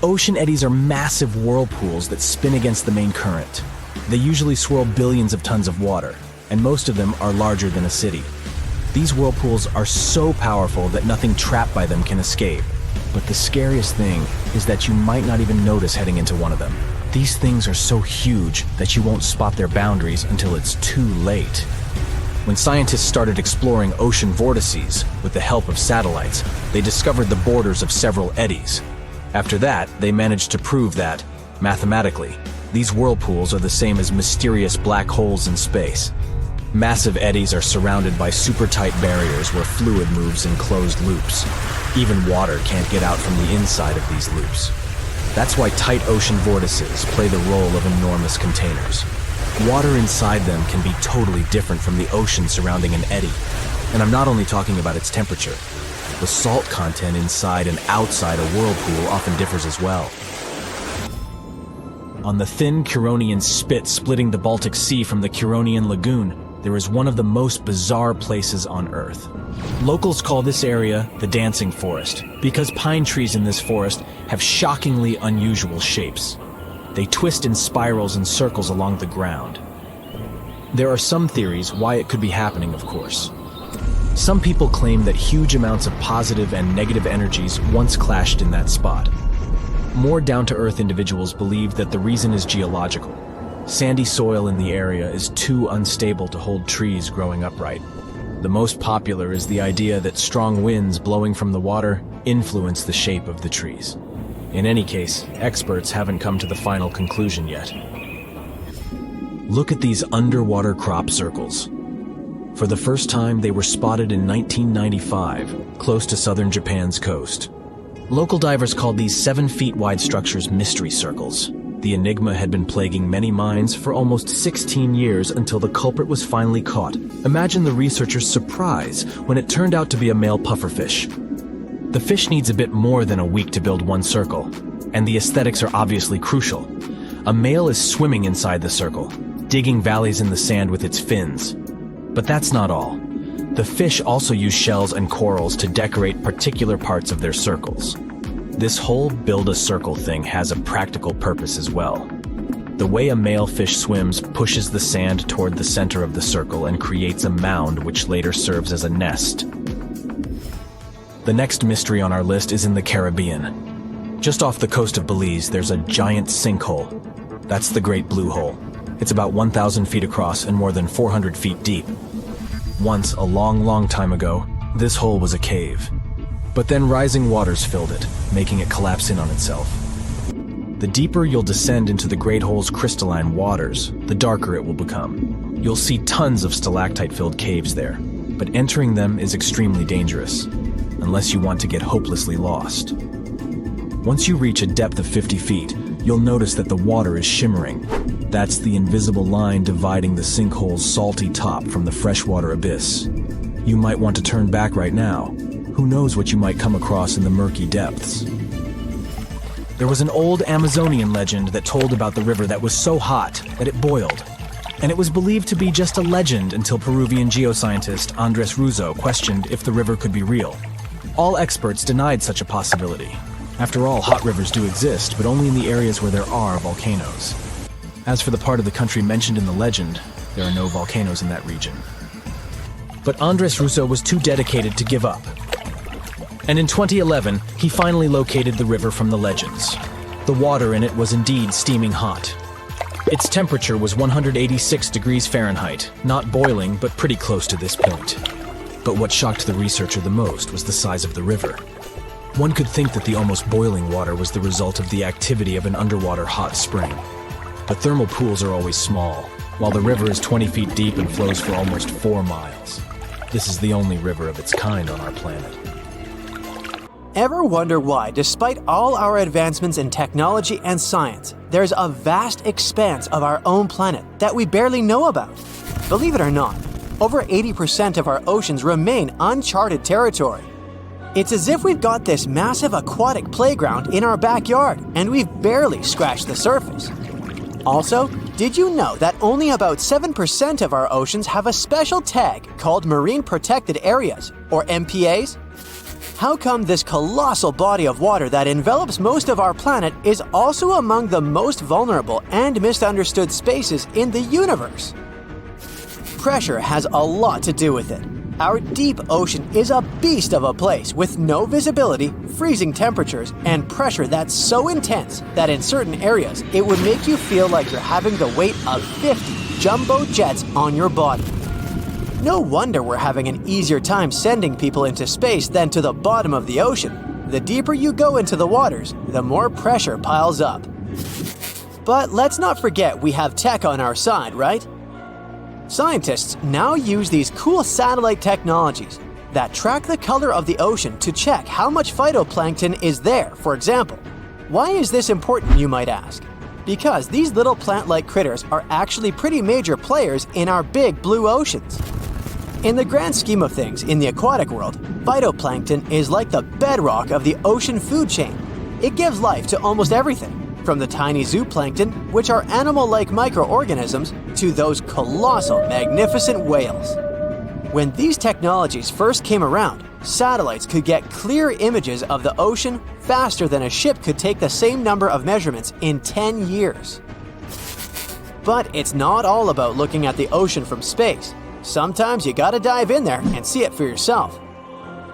Ocean eddies are massive whirlpools that spin against the main current. They usually swirl billions of tons of water, and most of them are larger than a city. These whirlpools are so powerful that nothing trapped by them can escape. But the scariest thing is that you might not even notice heading into one of them. These things are so huge that you won't spot their boundaries until it's too late. When scientists started exploring ocean vortices with the help of satellites, they discovered the borders of several eddies. After that, they managed to prove that, mathematically, these whirlpools are the same as mysterious black holes in space. Massive eddies are surrounded by super-tight barriers where fluid moves in closed loops. Even water can't get out from the inside of these loops. That's why tight ocean vortices play the role of enormous containers. Water inside them can be totally different from the ocean surrounding an eddy. And I'm not only talking about its temperature. The salt content inside and outside a whirlpool often differs as well. On the thin Curonian spit splitting the Baltic Sea from the Curonian Lagoon, there is one of the most bizarre places on Earth. Locals call this area the Dancing Forest because pine trees in this forest have shockingly unusual shapes. They twist in spirals and circles along the ground. There are some theories why it could be happening, of course. Some people claim that huge amounts of positive and negative energies once clashed in that spot. More down-to-earth individuals believe that the reason is geological. Sandy soil in the area is too unstable to hold trees growing upright. The most popular is the idea that strong winds blowing from the water influence the shape of the trees. In any case, experts haven't come to the final conclusion yet. Look at these underwater crop circles. For the first time, they were spotted in 1995, close to southern Japan's coast. Local divers called these 7-feet-wide structures mystery circles. The enigma had been plaguing many minds for almost 16 years until the culprit was finally caught. Imagine the researchers' surprise when it turned out to be a male pufferfish. The fish needs a bit more than a week to build one circle, and the aesthetics are obviously crucial. A male is swimming inside the circle, digging valleys in the sand with its fins. But that's not all. The fish also use shells and corals to decorate particular parts of their circles. This whole build-a-circle thing has a practical purpose as well. The way a male fish swims pushes the sand toward the center of the circle and creates a mound which later serves as a nest. The next mystery on our list is in the Caribbean. Just off the coast of Belize, there's a giant sinkhole. That's the Great Blue Hole. It's about 1,000 feet across and more than 400 feet deep. Once, a long time ago, this hole was a cave. But then rising waters filled it, making it collapse in on itself. The deeper you'll descend into the Great Hole's crystalline waters, the darker it will become. You'll see tons of stalactite-filled caves there, but entering them is extremely dangerous, unless you want to get hopelessly lost. Once you reach a depth of 50 feet, you'll notice that the water is shimmering. That's the invisible line dividing the sinkhole's salty top from the freshwater abyss. You might want to turn back right now. Who knows what you might come across in the murky depths. There was an old Amazonian legend that told about the river that was so hot that it boiled. And it was believed to be just a legend until Peruvian geoscientist Andres Russo questioned if the river could be real. All experts denied such a possibility. After all, hot rivers do exist, but only in the areas where there are volcanoes. As for the part of the country mentioned in the legend, there are no volcanoes in that region. But Andres Russo was too dedicated to give up. And in 2011, he finally located the river from the legends. The water in it was indeed steaming hot. Its temperature was 186 degrees Fahrenheit, not boiling, but pretty close to this point. But what shocked the researcher the most was the size of the river. One could think that the almost boiling water was the result of the activity of an underwater hot spring. But thermal pools are always small, while the river is 20 feet deep and flows for almost 4 miles. This is the only river of its kind on our planet. Ever wonder why, despite all our advancements in technology and science, there's a vast expanse of our own planet that we barely know about? Believe it or not, over 80% of our oceans remain uncharted territory. It's as if we've got this massive aquatic playground in our backyard, and we've barely scratched the surface. Also, did you know that only about 7% of our oceans have a special tag called Marine Protected Areas, or MPAs? How come this colossal body of water that envelops most of our planet is also among the most vulnerable and misunderstood spaces in the universe? Pressure has a lot to do with it. Our deep ocean is a beast of a place with no visibility, freezing temperatures, and pressure that's so intense that in certain areas it would make you feel like you're having the weight of 50 jumbo jets on your body. No wonder we're having an easier time sending people into space than to the bottom of the ocean. The deeper you go into the waters, the more pressure piles up. But let's not forget we have tech on our side, right? Scientists now use these cool satellite technologies that track the color of the ocean to check how much phytoplankton is there, for example. Why is this important, you might ask? Because these little plant-like critters are actually pretty major players in our big blue oceans. In the grand scheme of things in the aquatic world, phytoplankton is like the bedrock of the ocean food chain. It gives life to almost everything, from the tiny zooplankton, which are animal-like microorganisms, to those colossal, magnificent whales. When these technologies first came around, satellites could get clear images of the ocean faster than a ship could take the same number of measurements in 10 years. But it's not all about looking at the ocean from space. Sometimes you gotta dive in there and see it for yourself.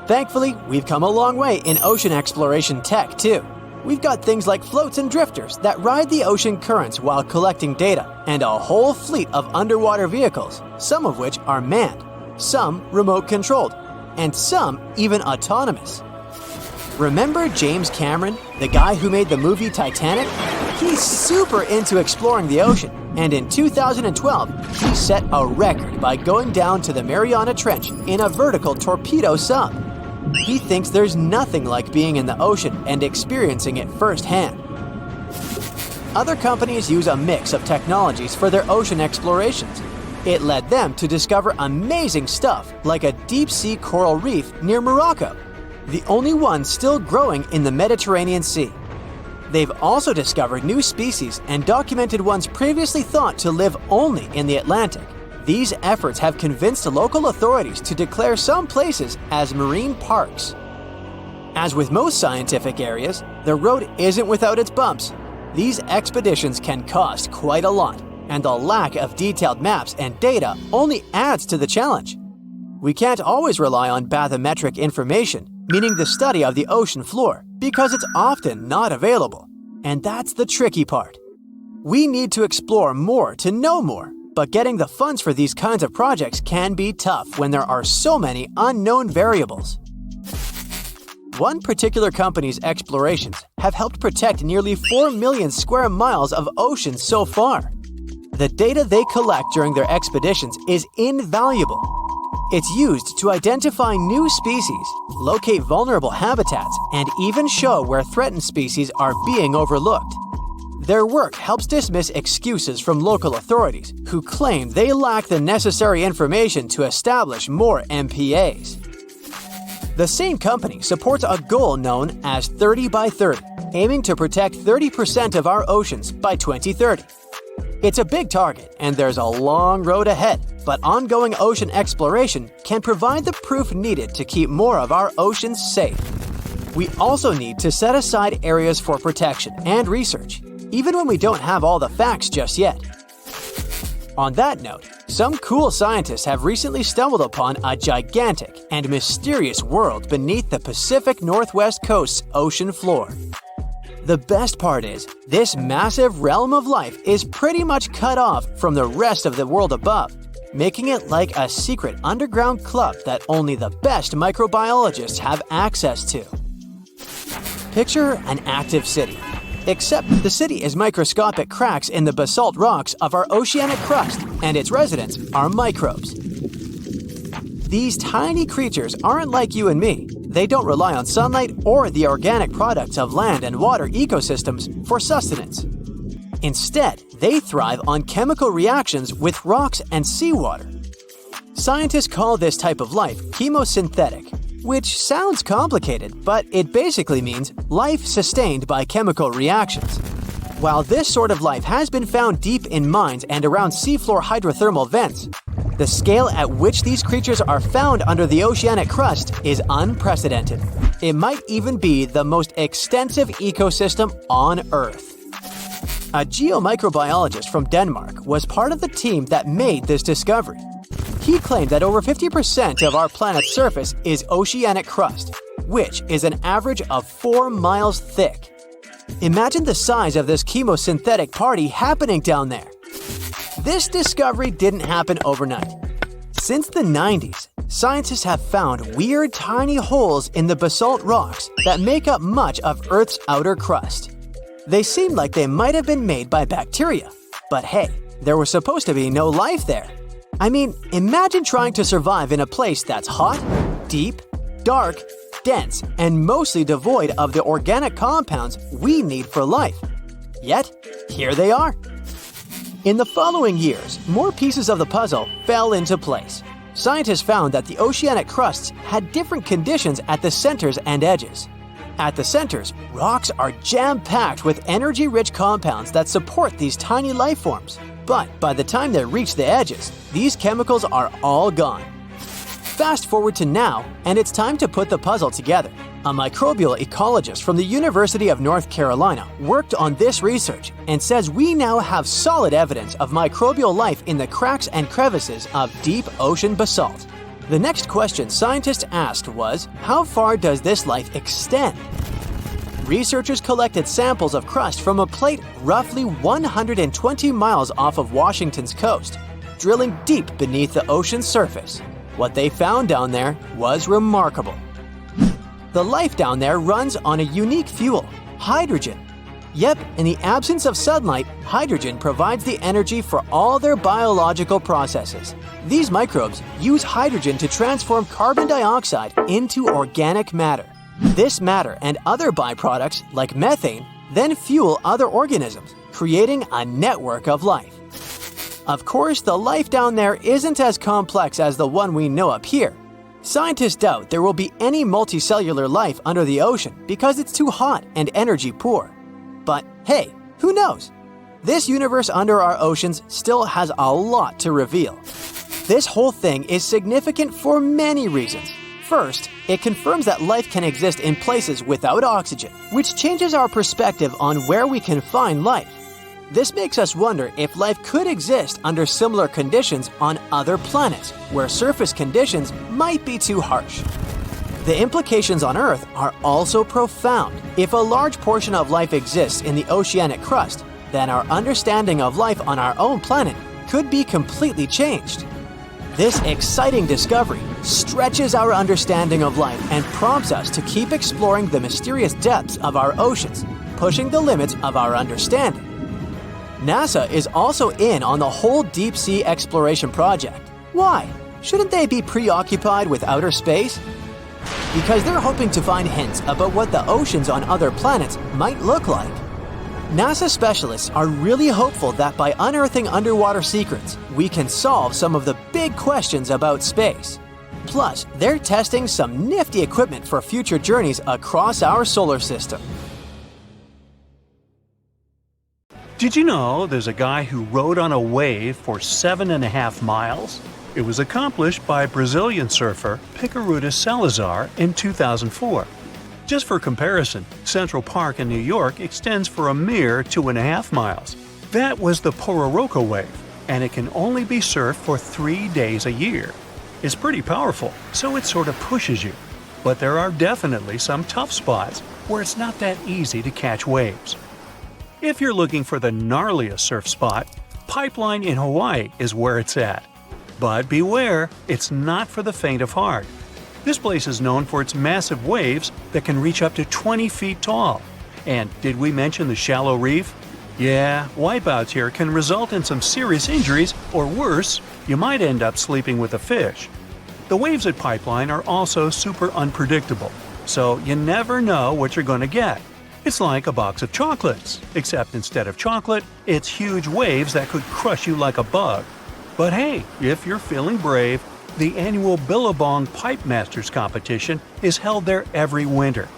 Thankfully, we've come a long way in ocean exploration tech too. We've got things like floats and drifters that ride the ocean currents while collecting data, and a whole fleet of underwater vehicles, some of which are manned, some remote controlled, and some even autonomous. Remember James Cameron, the guy who made the movie Titanic? He's super into exploring the ocean, and in 2012, he set a record by going down to the Mariana Trench in a vertical torpedo sub. He thinks there's nothing like being in the ocean and experiencing it firsthand. Other companies use a mix of technologies for their ocean explorations. It led them to discover amazing stuff like a deep-sea coral reef near Morocco, the only one still growing in the Mediterranean Sea. They've also discovered new species and documented ones previously thought to live only in the Atlantic. These efforts have convinced local authorities to declare some places as marine parks. As with most scientific areas, the road isn't without its bumps. These expeditions can cost quite a lot, and the lack of detailed maps and data only adds to the challenge. We can't always rely on bathymetric information, meaning the study of the ocean floor, because it's often not available. And that's the tricky part. We need to explore more to know more, but getting the funds for these kinds of projects can be tough when there are so many unknown variables. One particular company's explorations have helped protect nearly 4 million square miles of ocean so far. The data they collect during their expeditions is invaluable. It's used to identify new species, locate vulnerable habitats, and even show where threatened species are being overlooked. Their work helps dismiss excuses from local authorities who claim they lack the necessary information to establish more MPAs. The same company supports a goal known as 30 by 30, aiming to protect 30% of our oceans by 2030. It's a big target, and there's a long road ahead, but ongoing ocean exploration can provide the proof needed to keep more of our oceans safe. We also need to set aside areas for protection and research, even when we don't have all the facts just yet. On that note, some cool scientists have recently stumbled upon a gigantic and mysterious world beneath the Pacific Northwest coast's ocean floor. The best part is, this massive realm of life is pretty much cut off from the rest of the world above, making it like a secret underground club that only the best microbiologists have access to. Picture an active city, except the city is microscopic cracks in the basalt rocks of our oceanic crust, and its residents are microbes. These tiny creatures aren't like you and me. They don't rely on sunlight or the organic products of land and water ecosystems for sustenance. Instead, they thrive on chemical reactions with rocks and seawater. Scientists call this type of life chemosynthetic, which sounds complicated, but it basically means life sustained by chemical reactions. While this sort of life has been found deep in mines and around seafloor hydrothermal vents, the scale at which these creatures are found under the oceanic crust is unprecedented. It might even be the most extensive ecosystem on Earth. A geomicrobiologist from Denmark was part of the team that made this discovery. He claimed that over 50% of our planet's surface is oceanic crust, which is an average of 4 miles thick. Imagine the size of this chemosynthetic party happening down there. This discovery didn't happen overnight. Since the 90s, scientists have found weird tiny holes in the basalt rocks that make up much of Earth's outer crust. They seem like they might have been made by bacteria, but hey, there was supposed to be no life there. I mean, imagine trying to survive in a place that's hot, deep, dark, dense, and mostly devoid of the organic compounds we need for life. Yet, here they are. In the following years, more pieces of the puzzle fell into place. Scientists found that the oceanic crusts had different conditions at the centers and edges. At the centers, rocks are jam-packed with energy-rich compounds that support these tiny life forms. But by the time they reach the edges, these chemicals are all gone. Fast forward to now, and it's time to put the puzzle together. A microbial ecologist from the University of North Carolina worked on this research and says we now have solid evidence of microbial life in the cracks and crevices of deep ocean basalt. The next question scientists asked was, how far does this life extend? Researchers collected samples of crust from a plate roughly 120 miles off of Washington's coast, drilling deep beneath the ocean's surface. What they found down there was remarkable. The life down there runs on a unique fuel, hydrogen. Yep, in the absence of sunlight, hydrogen provides the energy for all their biological processes. These microbes use hydrogen to transform carbon dioxide into organic matter. This matter and other byproducts, like methane, then fuel other organisms, creating a network of life. Of course, the life down there isn't as complex as the one we know up here. Scientists doubt there will be any multicellular life under the ocean because it's too hot and energy poor. But hey, who knows? This universe under our oceans still has a lot to reveal. This whole thing is significant for many reasons. First, it confirms that life can exist in places without oxygen, which changes our perspective on where we can find life. This makes us wonder if life could exist under similar conditions on other planets, where surface conditions might be too harsh. The implications on Earth are also profound. If a large portion of life exists in the oceanic crust, then our understanding of life on our own planet could be completely changed. This exciting discovery stretches our understanding of life and prompts us to keep exploring the mysterious depths of our oceans, pushing the limits of our understanding. NASA is also in on the whole deep sea exploration project. Why? Shouldn't they be preoccupied with outer space? Because they're hoping to find hints about what the oceans on other planets might look like. NASA specialists are really hopeful that by unearthing underwater secrets, we can solve some of the big questions about space. Plus, they're testing some nifty equipment for future journeys across our solar system. Did you know there's a guy who rode on a wave for 7.5 miles? It was accomplished by Brazilian surfer Picaruta Salazar in 2004. Just for comparison, Central Park in New York extends for a mere 2.5 miles. That was the Pororoca wave, and it can only be surfed for 3 days a year. It's pretty powerful, so it sort of pushes you. But there are definitely some tough spots where it's not that easy to catch waves. If you're looking for the gnarliest surf spot, Pipeline in Hawaii is where it's at. But beware, it's not for the faint of heart. This place is known for its massive waves that can reach up to 20 feet tall. And did we mention the shallow reef? Yeah, wipeouts here can result in some serious injuries, or worse, you might end up sleeping with a fish. The waves at Pipeline are also super unpredictable, so you never know what you're going to get. It's like a box of chocolates, except instead of chocolate, it's huge waves that could crush you like a bug. But hey, if you're feeling brave, the annual Billabong Pipe Masters competition is held there every winter.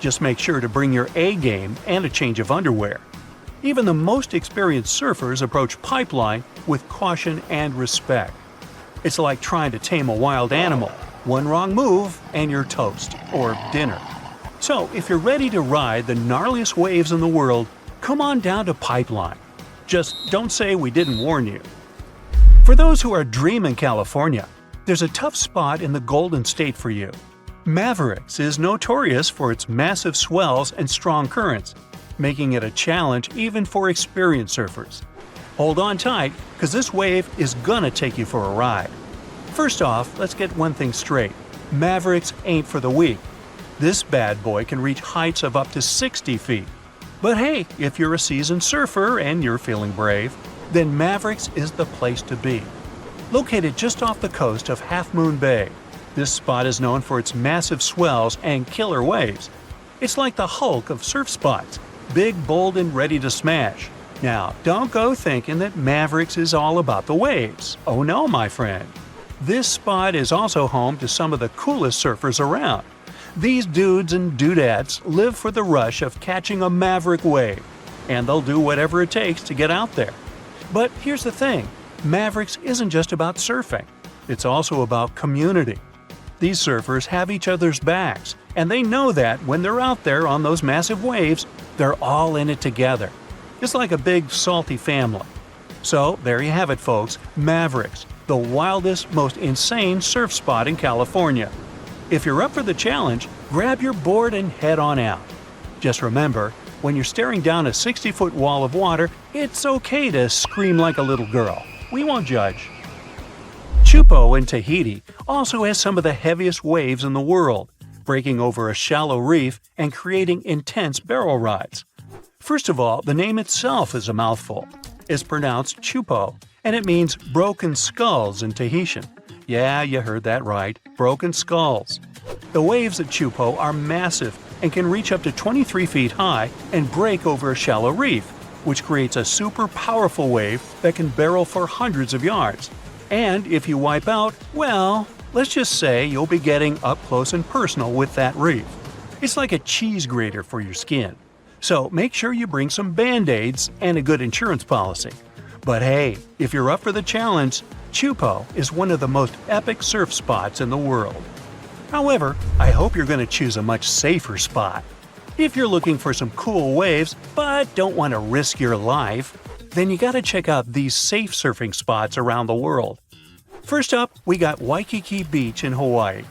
Just make sure to bring your A game and a change of underwear. Even the most experienced surfers approach Pipeline with caution and respect. It's like trying to tame a wild animal. One wrong move and you're toast, or dinner. So if you're ready to ride the gnarliest waves in the world, come on down to Pipeline. Just don't say we didn't warn you. For those who are dreaming California, there's a tough spot in the Golden State for you. Mavericks is notorious for its massive swells and strong currents, making it a challenge even for experienced surfers. Hold on tight, because this wave is gonna take you for a ride. First off, let's get one thing straight. Mavericks ain't for the weak. This bad boy can reach heights of up to 60 feet. But hey, if you're a seasoned surfer and you're feeling brave, then Mavericks is the place to be. Located just off the coast of Half Moon Bay, this spot is known for its massive swells and killer waves. It's like the Hulk of surf spots, big, bold, and ready to smash. Now, don't go thinking that Mavericks is all about the waves. Oh no, my friend. This spot is also home to some of the coolest surfers around. These dudes and dudettes live for the rush of catching a maverick wave, and they'll do whatever it takes to get out there. But here's the thing, Mavericks isn't just about surfing, it's also about community. These surfers have each other's backs, and they know that when they're out there on those massive waves, they're all in it together. It's like a big, salty family. So there you have it, folks, Mavericks, the wildest, most insane surf spot in California. If you're up for the challenge, grab your board and head on out. Just remember, when you're staring down a 60-foot wall of water, it's okay to scream like a little girl. We won't judge. Chupo in Tahiti also has some of the heaviest waves in the world. breaking over a shallow reef and creating intense barrel rides. First of all, the name itself is a mouthful. It's pronounced chupo, and it means broken skulls in Tahitian. Yeah, you heard that right, broken skulls. The waves at Chupo are massive and can reach up to 23 feet high and break over a shallow reef, which creates a super powerful wave that can barrel for hundreds of yards. And if you wipe out, well, let's just say you'll be getting up close and personal with that reef. It's like a cheese grater for your skin. So make sure you bring some Band-Aids and a good insurance policy. But hey, if you're up for the challenge, Chupo is one of the most epic surf spots in the world. However, I hope you're going to choose a much safer spot. If you're looking for some cool waves but don't want to risk your life, then you gotta check out these safe surfing spots around the world. First up, we got Waikiki Beach in Hawaii.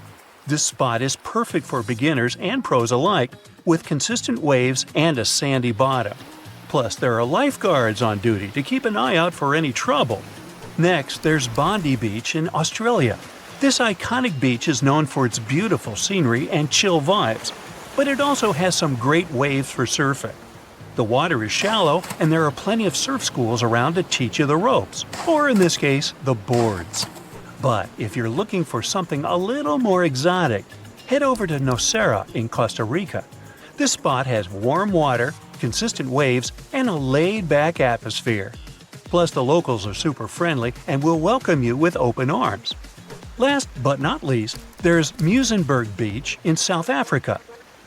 This spot is perfect for beginners and pros alike, with consistent waves and a sandy bottom. Plus, there are lifeguards on duty to keep an eye out for any trouble. Next, there's Bondi Beach in Australia. This iconic beach is known for its beautiful scenery and chill vibes, but it also has some great waves for surfing. The water is shallow, and there are plenty of surf schools around to teach you the ropes, or in this case, the boards. But if you're looking for something a little more exotic, head over to Nocera in Costa Rica. This spot has warm water, consistent waves, and a laid-back atmosphere. Plus, the locals are super friendly and will welcome you with open arms. Last but not least, there's Muizenberg Beach in South Africa.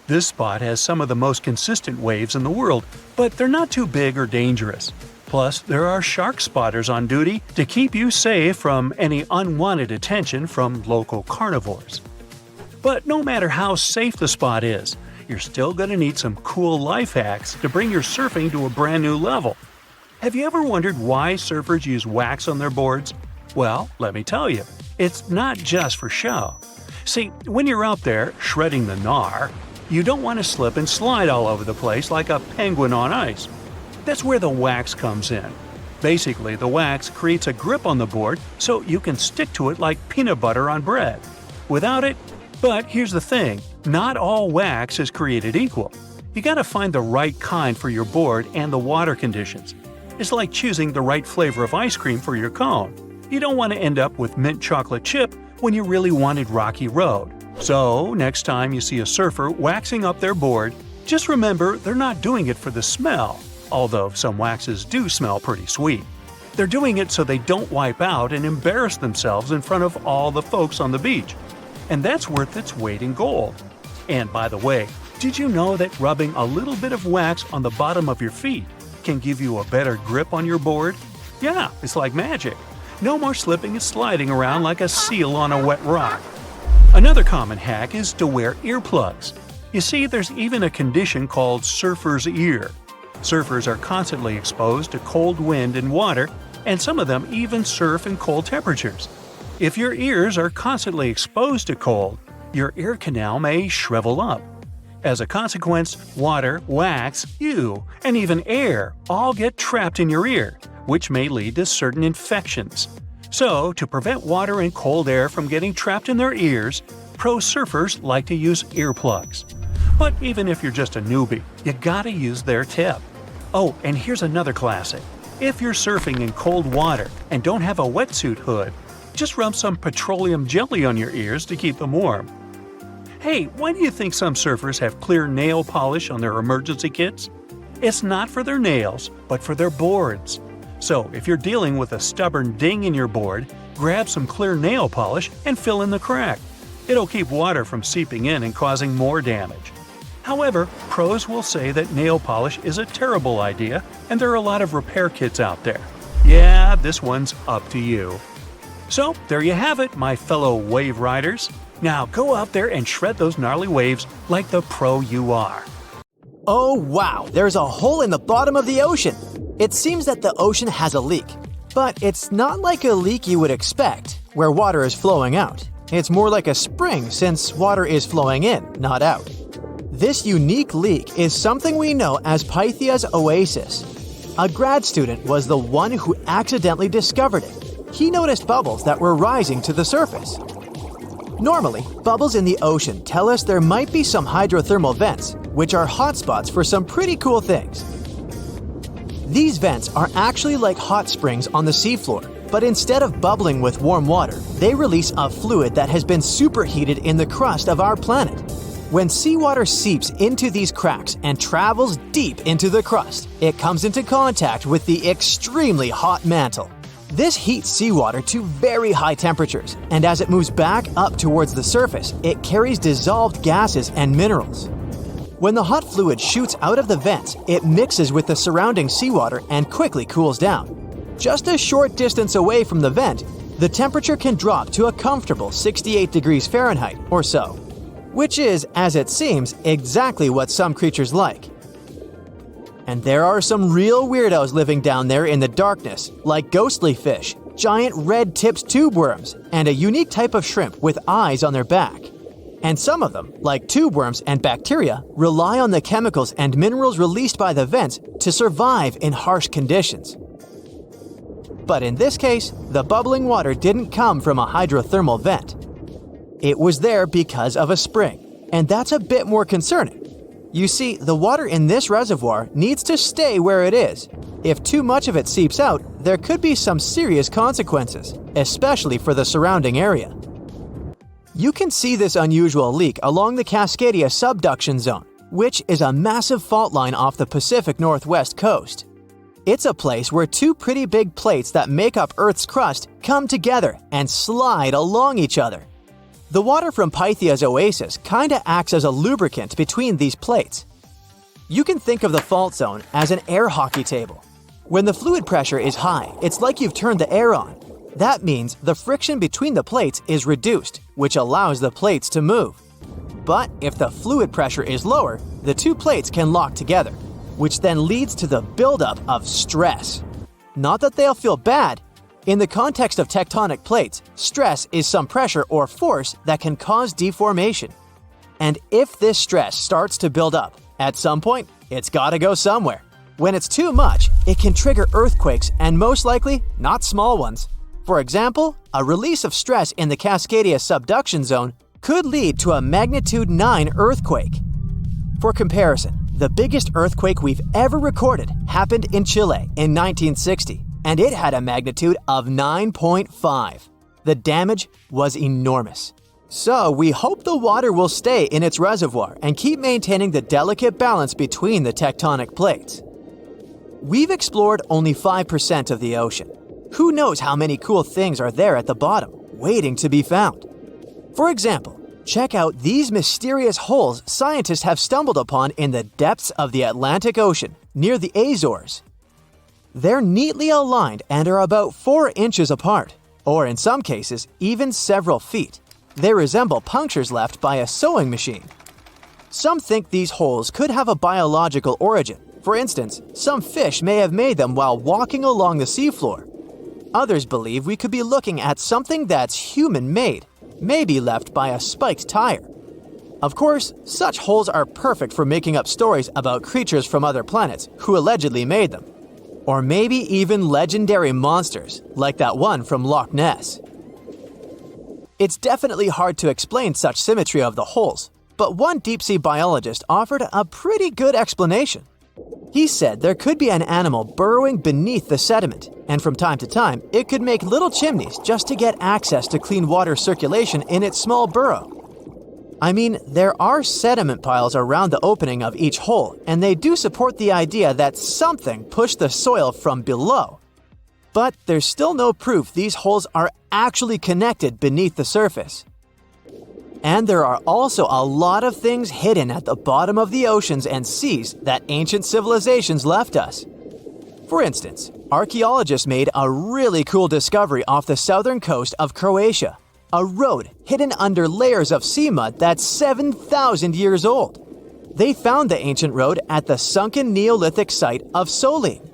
This spot has some of the most consistent waves in the world, but they're not too big or dangerous. Plus, there are shark spotters on duty to keep you safe from any unwanted attention from local carnivores. But no matter how safe the spot is, you're still going to need some cool life hacks to bring your surfing to a brand new level. Have you ever wondered why surfers use wax on their boards? Well, let me tell you, it's not just for show. See, when you're out there shredding the gnar, you don't want to slip and slide all over the place like a penguin on ice. That's where the wax comes in. Basically, the wax creates a grip on the board so you can stick to it like peanut butter on bread. Without it, but here's the thing, not all wax is created equal. You gotta find the right kind for your board and the water conditions. It's like choosing the right flavor of ice cream for your cone. You don't want to end up with mint chocolate chip when you really wanted Rocky Road. So, next time you see a surfer waxing up their board, just remember they're not doing it for the smell, although some waxes do smell pretty sweet. They're doing it so they don't wipe out and embarrass themselves in front of all the folks on the beach. And that's worth its weight in gold. And by the way, did you know that rubbing a little bit of wax on the bottom of your feet can give you a better grip on your board? Yeah, it's like magic. No more slipping and sliding around like a seal on a wet rock. Another common hack is to wear earplugs. You see, there's even a condition called surfer's ear. Surfers are constantly exposed to cold wind and water, and some of them even surf in cold temperatures. If your ears are constantly exposed to cold, your ear canal may shrivel up. As a consequence, water, wax, you, and even air all get trapped in your ear, which may lead to certain infections. So, to prevent water and cold air from getting trapped in their ears, pro surfers like to use earplugs. But even if you're just a newbie, you gotta use their tip. Oh, and here's another classic. If you're surfing in cold water and don't have a wetsuit hood, just rub some petroleum jelly on your ears to keep them warm. Hey, why do you think some surfers have clear nail polish on their emergency kits? It's not for their nails, but for their boards. So, if you're dealing with a stubborn ding in your board, grab some clear nail polish and fill in the crack. It'll keep water from seeping in and causing more damage. However, pros will say that nail polish is a terrible idea, and there are a lot of repair kits out there. Yeah, this one's up to you. So, there you have it, my fellow wave riders. Now go out there and shred those gnarly waves like the pro you are. Oh wow, there's a hole in the bottom of the ocean. It seems that the ocean has a leak. But it's not like a leak you would expect, where water is flowing out. It's more like a spring since water is flowing in, not out. This unique leak is something we know as Pythia's Oasis. A grad student was the one who accidentally discovered it. He noticed bubbles that were rising to the surface. Normally, bubbles in the ocean tell us there might be some hydrothermal vents, which are hotspots for some pretty cool things. These vents are actually like hot springs on the seafloor, but instead of bubbling with warm water, they release a fluid that has been superheated in the crust of our planet. When seawater seeps into these cracks and travels deep into the crust, it comes into contact with the extremely hot mantle. This heats seawater to very high temperatures, and as it moves back up towards the surface, it carries dissolved gases and minerals. When the hot fluid shoots out of the vents, it mixes with the surrounding seawater and quickly cools down. Just a short distance away from the vent, the temperature can drop to a comfortable 68 degrees Fahrenheit or so, which is, as it seems, exactly what some creatures like. And there are some real weirdos living down there in the darkness, like ghostly fish, giant red-tipped tube worms, and a unique type of shrimp with eyes on their back. And some of them, like tube worms and bacteria, rely on the chemicals and minerals released by the vents to survive in harsh conditions. But in this case, the bubbling water didn't come from a hydrothermal vent. It was there because of a spring, and that's a bit more concerning. You see, the water in this reservoir needs to stay where it is. If too much of it seeps out, there could be some serious consequences, especially for the surrounding area. You can see this unusual leak along the Cascadia subduction zone, which is a massive fault line off the Pacific Northwest coast. It's a place where two pretty big plates that make up Earth's crust come together and slide along each other. The water from Pythia's Oasis kinda acts as a lubricant between these plates. You can think of the fault zone as an air hockey table. When the fluid pressure is high, it's like you've turned the air on. That means the friction between the plates is reduced, which allows the plates to move. But if the fluid pressure is lower, the two plates can lock together, which then leads to the buildup of stress. Not that they'll feel bad. In the context of tectonic plates, stress is some pressure or force that can cause deformation. And if this stress starts to build up, at some point, it's gotta go somewhere. When it's too much, it can trigger earthquakes and most likely, not small ones. For example, a release of stress in the Cascadia subduction zone could lead to a magnitude 9 earthquake. For comparison, the biggest earthquake we've ever recorded happened in Chile in 1960, and it had a magnitude of 9.5. The damage was enormous. So we hope the water will stay in its reservoir and keep maintaining the delicate balance between the tectonic plates. We've explored only 5% of the ocean. Who knows how many cool things are there at the bottom, waiting to be found? For example, check out these mysterious holes scientists have stumbled upon in the depths of the Atlantic Ocean, near the Azores. They're neatly aligned and are about 4 inches apart, or in some cases, even several feet. They resemble punctures left by a sewing machine. Some think these holes could have a biological origin. For instance, some fish may have made them while walking along the seafloor. Others believe we could be looking at something that's human-made, maybe left by a spiked tire. Of course, such holes are perfect for making up stories about creatures from other planets who allegedly made them. Or maybe even legendary monsters, like that one from Loch Ness. It's definitely hard to explain such symmetry of the holes, but one deep-sea biologist offered a pretty good explanation. He said there could be an animal burrowing beneath the sediment, and from time to time, it could make little chimneys just to get access to clean water circulation in its small burrow. I mean, there are sediment piles around the opening of each hole, and they do support the idea that something pushed the soil from below. But there's still no proof these holes are actually connected beneath the surface. And there are also a lot of things hidden at the bottom of the oceans and seas that ancient civilizations left us. For instance, archaeologists made a really cool discovery off the southern coast of Croatia, a road hidden under layers of sea mud that's 7,000 years old. They found the ancient road at the sunken Neolithic site of Solin.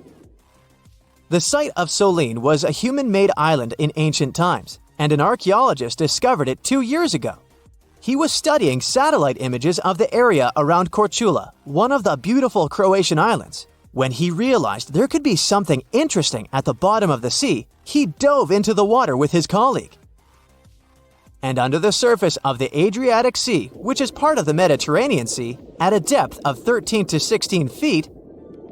The site of Solin was a human-made island in ancient times, and an archaeologist discovered it 2 years ago. He was studying satellite images of the area around Korčula, one of the beautiful Croatian islands. When he realized there could be something interesting at the bottom of the sea, he dove into the water with his colleague. and under the surface of the Adriatic Sea, which is part of the Mediterranean Sea, at a depth of 13 to 16 feet,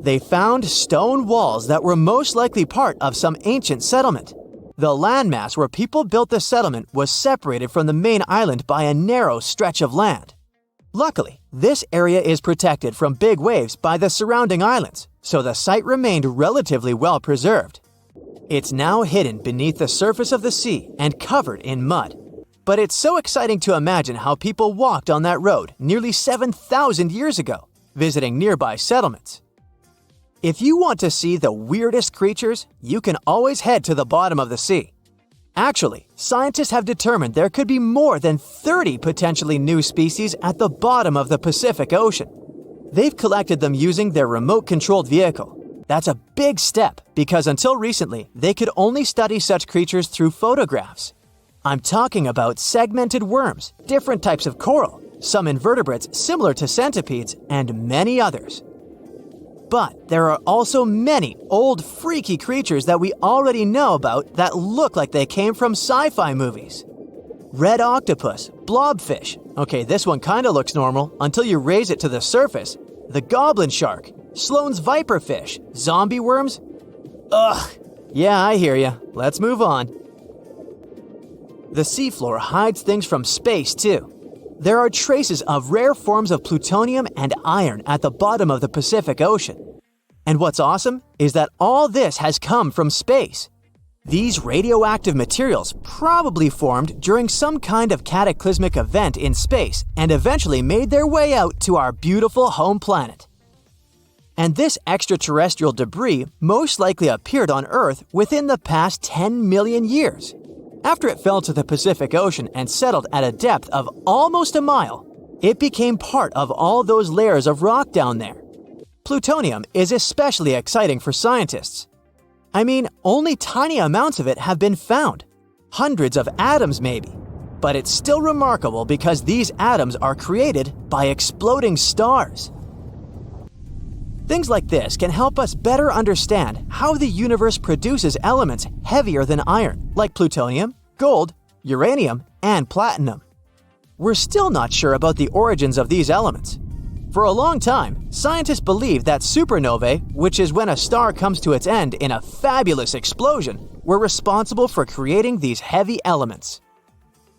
they found stone walls that were most likely part of some ancient settlement. The landmass where people built the settlement was separated from the main island by a narrow stretch of land. Luckily, this area is protected from big waves by the surrounding islands, so the site remained relatively well preserved. It's now hidden beneath the surface of the sea and covered in mud. But it's so exciting to imagine how people walked on that road nearly 7,000 years ago, visiting nearby settlements. If you want to see the weirdest creatures, you can always head to the bottom of the sea. Actually, scientists have determined there could be more than 30 potentially new species at the bottom of the Pacific Ocean. They've collected them using their remote-controlled vehicle. That's a big step because until recently, they could only study such creatures through photographs. I'm talking about segmented worms, different types of coral, some invertebrates similar to centipedes, and many others. But there are also many old freaky creatures that we already know about that look like they came from sci-fi movies. Red octopus, blobfish. Okay, this one kinda looks normal until you raise it to the surface. The goblin shark, Sloane's viperfish, zombie worms. Ugh. Yeah, I hear ya. Let's move on. The seafloor hides things from space too. There are traces of rare forms of plutonium and iron at the bottom of the Pacific Ocean. And what's awesome is that all this has come from space. These radioactive materials probably formed during some kind of cataclysmic event in space and eventually made their way out to our beautiful home planet. And this extraterrestrial debris most likely appeared on Earth within the past 10 million years. After it fell to the Pacific Ocean and settled at a depth of almost a mile, it became part of all those layers of rock down there. Plutonium is especially exciting for scientists. I mean, only tiny amounts of it have been found. Hundreds of atoms maybe. But it's still remarkable because these atoms are created by exploding stars. Things like this can help us better understand how the universe produces elements heavier than iron, like plutonium, gold, uranium, and platinum. We're still not sure about the origins of these elements. For a long time, scientists believed that supernovae, which is when a star comes to its end in a fabulous explosion, were responsible for creating these heavy elements.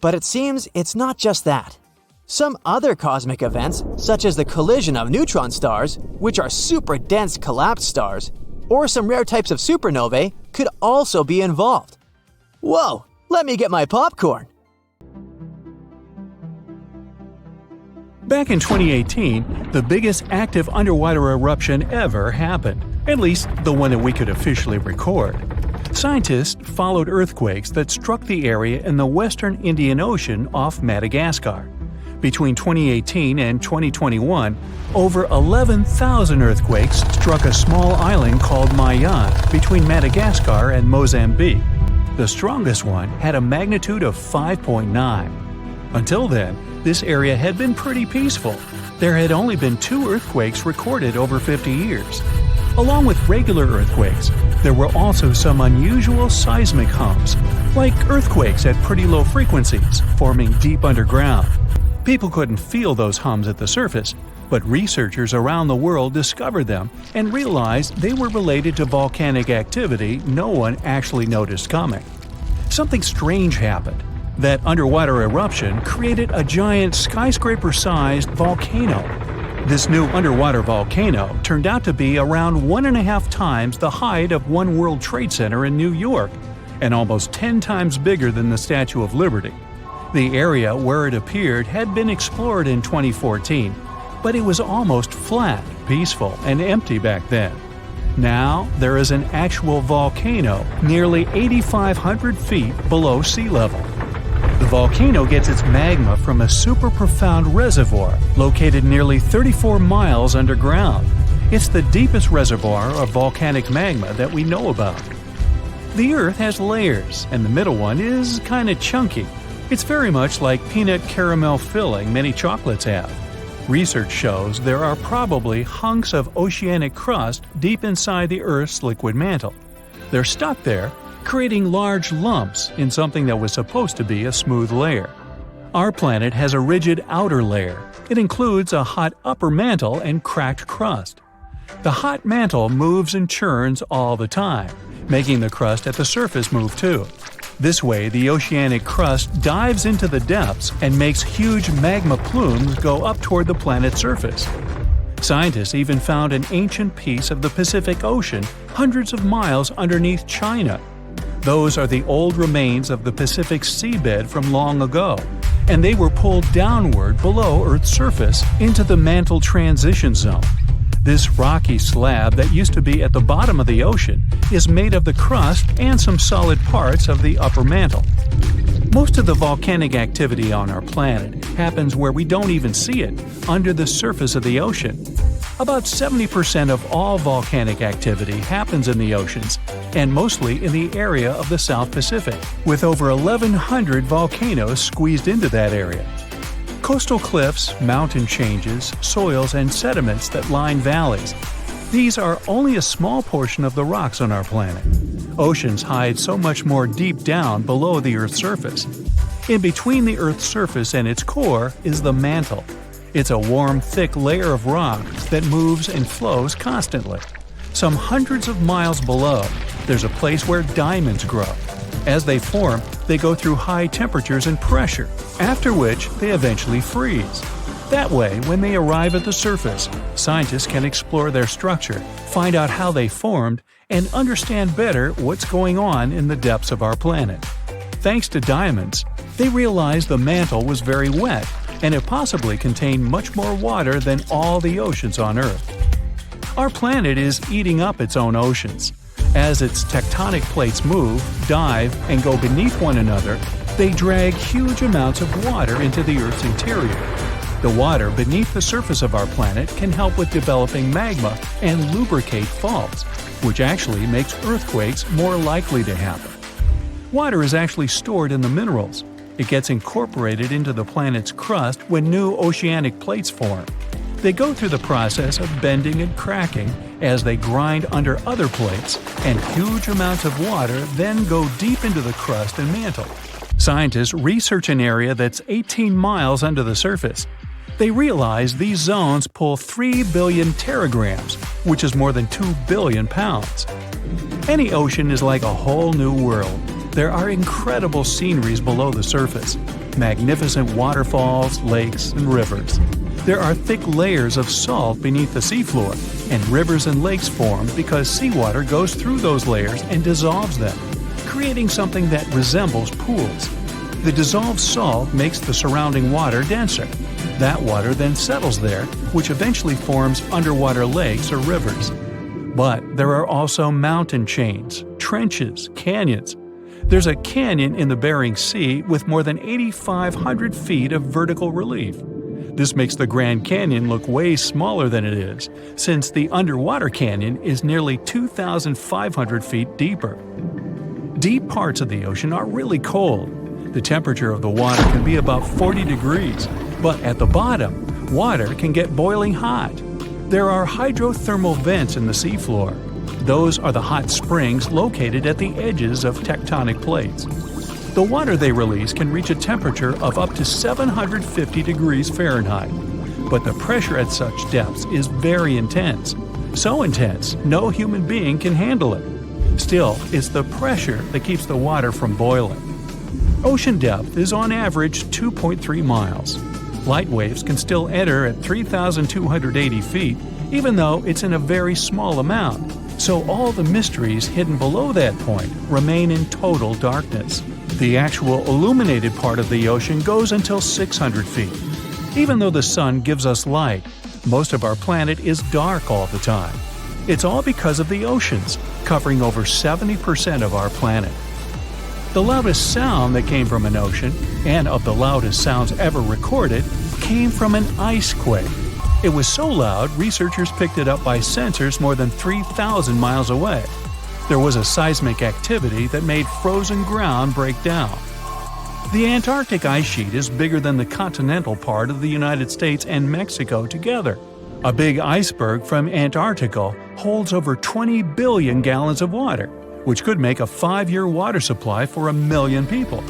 But it seems it's not just that. Some other cosmic events, such as the collision of neutron stars, which are super dense collapsed stars, or some rare types of supernovae, could also be involved. Whoa, let me get my popcorn! Back in 2018, the biggest active underwater eruption ever happened, at least the one that we could officially record. Scientists followed earthquakes that struck the area in the western Indian Ocean off Madagascar. Between 2018 and 2021, over 11,000 earthquakes struck a small island called Mayan between Madagascar and Mozambique. The strongest one had a magnitude of 5.9. Until then, this area had been pretty peaceful. There had only been 2 earthquakes recorded over 50 years. Along with regular earthquakes, there were also some unusual seismic hums, like earthquakes at pretty low frequencies, forming deep underground. People couldn't feel those hums at the surface, but researchers around the world discovered them and realized they were related to volcanic activity no one actually noticed coming. Something strange happened. That underwater eruption created a giant skyscraper-sized volcano. This new underwater volcano turned out to be around 1.5 times the height of One World Trade Center in New York, and almost 10 times bigger than the Statue of Liberty. The area where it appeared had been explored in 2014, but it was almost flat, peaceful, and empty back then. Now, there is an actual volcano nearly 8,500 feet below sea level. The volcano gets its magma from a super profound reservoir located nearly 34 miles underground. It's the deepest reservoir of volcanic magma that we know about. The Earth has layers, and the middle one is kinda chunky. It's very much like peanut caramel filling many chocolates have. Research shows there are probably hunks of oceanic crust deep inside the Earth's liquid mantle. They're stuck there, creating large lumps in something that was supposed to be a smooth layer. Our planet has a rigid outer layer. It includes a hot upper mantle and cracked crust. The hot mantle moves and churns all the time, making the crust at the surface move too. This way, the oceanic crust dives into the depths and makes huge magma plumes go up toward the planet's surface. Scientists even found an ancient piece of the Pacific Ocean hundreds of miles underneath China. Those are the old remains of the Pacific seabed from long ago, and they were pulled downward below Earth's surface into the mantle transition zone. This rocky slab that used to be at the bottom of the ocean is made of the crust and some solid parts of the upper mantle. Most of the volcanic activity on our planet happens where we don't even see it, under the surface of the ocean. About 70% of all volcanic activity happens in the oceans, and mostly in the area of the South Pacific, with over 1,100 volcanoes squeezed into that area. Coastal cliffs, mountain changes, soils, and sediments that line valleys. These are only a small portion of the rocks on our planet. Oceans hide so much more deep down below the Earth's surface. In between the Earth's surface and its core is the mantle. It's a warm, thick layer of rock that moves and flows constantly. Some hundreds of miles below, there's a place where diamonds grow. As they form, they go through high temperatures and pressure, after which they eventually freeze. That way, when they arrive at the surface, scientists can explore their structure, find out how they formed, and understand better what's going on in the depths of our planet. Thanks to diamonds, they realized the mantle was very wet, and it possibly contained much more water than all the oceans on Earth. Our planet is eating up its own oceans. As its tectonic plates move, dive, and go beneath one another, they drag huge amounts of water into the Earth's interior. The water beneath the surface of our planet can help with developing magma and lubricate faults, which actually makes earthquakes more likely to happen. Water is actually stored in the minerals. It gets incorporated into the planet's crust when new oceanic plates form. They go through the process of bending and cracking as they grind under other plates, and huge amounts of water then go deep into the crust and mantle. Scientists research an area that's 18 miles under the surface. They realize these zones pull 3 billion teragrams, which is more than 2 billion pounds. Any ocean is like a whole new world. There are incredible sceneries below the surface, magnificent waterfalls, lakes, and rivers. There are thick layers of salt beneath the seafloor, and rivers and lakes form because seawater goes through those layers and dissolves them, creating something that resembles pools. The dissolved salt makes the surrounding water denser. That water then settles there, which eventually forms underwater lakes or rivers. But there are also mountain chains, trenches, canyons. There's a canyon in the Bering Sea with more than 8,500 feet of vertical relief. This makes the Grand Canyon look way smaller than it is, since the underwater canyon is nearly 2,500 feet deeper. Deep parts of the ocean are really cold. The temperature of the water can be about 40 degrees, but at the bottom, water can get boiling hot. There are hydrothermal vents in the seafloor. Those are the hot springs located at the edges of tectonic plates. The water they release can reach a temperature of up to 750 degrees Fahrenheit, but the pressure at such depths is very intense. So intense, no human being can handle it. Still, it's the pressure that keeps the water from boiling. Ocean depth is on average 2.3 miles. Light waves can still enter at 3,280 feet, even though it's in a very small amount. So all the mysteries hidden below that point remain in total darkness. The actual illuminated part of the ocean goes until 600 feet. Even though the sun gives us light, most of our planet is dark all the time. It's all because of the oceans, covering over 70% of our planet. The loudest sound that came from an ocean, and of the loudest sounds ever recorded, came from an ice quake. It was so loud, researchers picked it up by sensors more than 3,000 miles away. There was a seismic activity that made frozen ground break down. The Antarctic ice sheet is bigger than the continental part of the United States and Mexico together. A big iceberg from Antarctica holds over 20 billion gallons of water, which could make a 5-year water supply for 1 million people.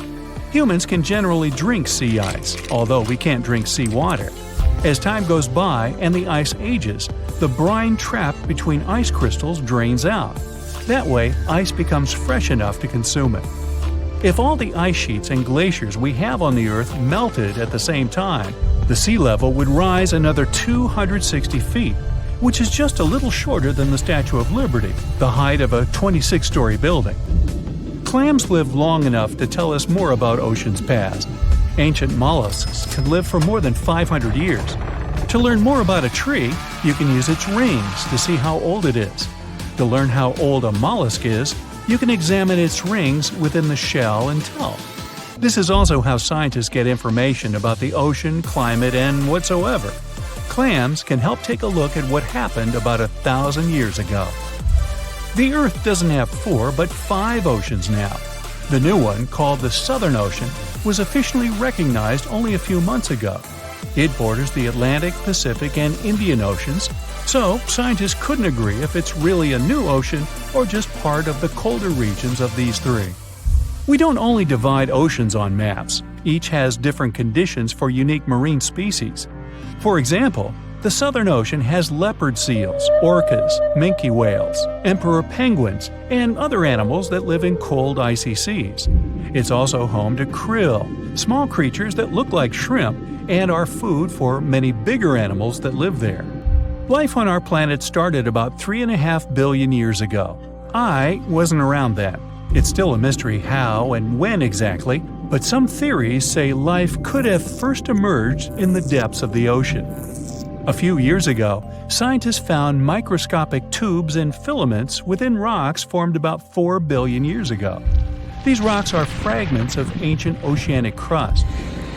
Humans can generally drink sea ice, although we can't drink sea water. As time goes by and the ice ages, the brine trapped between ice crystals drains out. That way, ice becomes fresh enough to consume it. If all the ice sheets and glaciers we have on the Earth melted at the same time, the sea level would rise another 260 feet, which is just a little shorter than the Statue of Liberty, the height of a 26-story building. Clams live long enough to tell us more about oceans past. Ancient mollusks can live for more than 500 years. To learn more about a tree, you can use its rings to see how old it is. To learn how old a mollusk is, you can examine its rings within the shell and tell. This is also how scientists get information about the ocean, climate, and whatsoever. Clams can help take a look at what happened about 1,000 years ago. The Earth doesn't have 4 but 5 oceans now. The new one, called the Southern Ocean, was officially recognized only a few months ago. It borders the Atlantic, Pacific, and Indian Oceans, so scientists couldn't agree if it's really a new ocean or just part of the colder regions of these 3. We don't only divide oceans on maps, each has different conditions for unique marine species. For example, the Southern Ocean has leopard seals, orcas, minke whales, emperor penguins, and other animals that live in cold icy seas. It's also home to krill, small creatures that look like shrimp and are food for many bigger animals that live there. Life on our planet started about 3.5 billion years ago. I wasn't around then. It's still a mystery how and when exactly, but some theories say life could have first emerged in the depths of the ocean. A few years ago, scientists found microscopic tubes and filaments within rocks formed about 4 billion years ago. These rocks are fragments of ancient oceanic crust.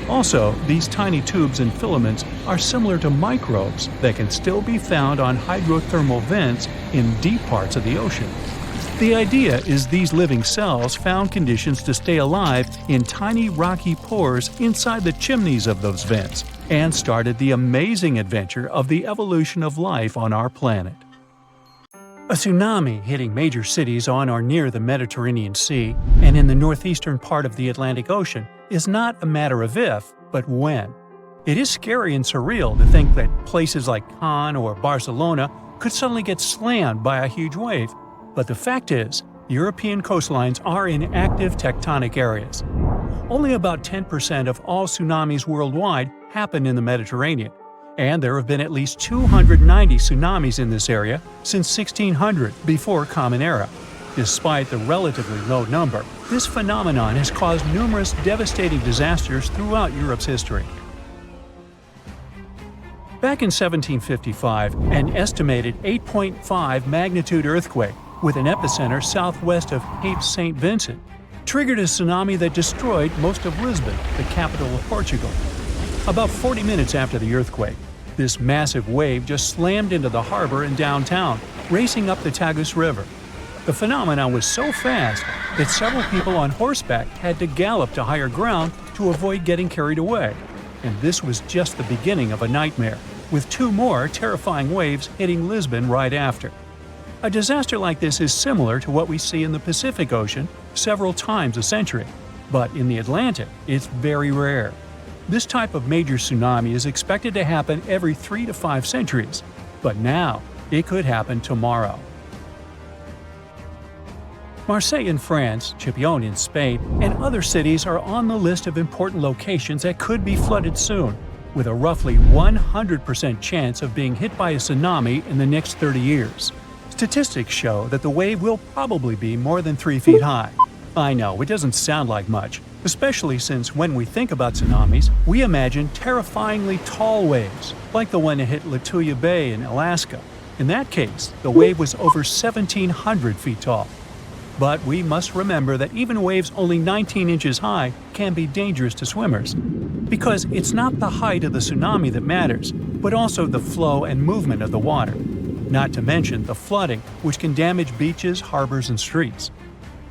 Also, these tiny tubes and filaments are similar to microbes that can still be found on hydrothermal vents in deep parts of the ocean. The idea is these living cells found conditions to stay alive in tiny rocky pores inside the chimneys of those vents, and started the amazing adventure of the evolution of life on our planet. A tsunami hitting major cities on or near the Mediterranean Sea and in the northeastern part of the Atlantic Ocean is not a matter of if, but when. It is scary and surreal to think that places like Cannes or Barcelona could suddenly get slammed by a huge wave, but the fact is, European coastlines are in active tectonic areas. Only about 10% of all tsunamis worldwide happen in the Mediterranean, and there have been at least 290 tsunamis in this area since 1600, before Common Era. Despite the relatively low number, this phenomenon has caused numerous devastating disasters throughout Europe's history. Back in 1755, an estimated 8.5 magnitude earthquake, with an epicenter southwest of Cape St. Vincent, triggered a tsunami that destroyed most of Lisbon, the capital of Portugal. About 40 minutes after the earthquake, this massive wave just slammed into the harbor in downtown, racing up the Tagus River. The phenomenon was so fast that several people on horseback had to gallop to higher ground to avoid getting carried away. And this was just the beginning of a nightmare, with 2 more terrifying waves hitting Lisbon right after. A disaster like this is similar to what we see in the Pacific Ocean several times a century, but in the Atlantic, it's very rare. This type of major tsunami is expected to happen every 3 to 5 centuries, but now it could happen tomorrow. Marseille in France, Chipion in Spain, and other cities are on the list of important locations that could be flooded soon, with a roughly 100% chance of being hit by a tsunami in the next 30 years. Statistics show that the wave will probably be more than 3 feet high. I know, it doesn't sound like much, especially since when we think about tsunamis, we imagine terrifyingly tall waves, like the one that hit Lituya Bay in Alaska. In that case, the wave was over 1,700 feet tall. But we must remember that even waves only 19 inches high can be dangerous to swimmers, because it's not the height of the tsunami that matters, but also the flow and movement of the water. Not to mention the flooding, which can damage beaches, harbors, and streets.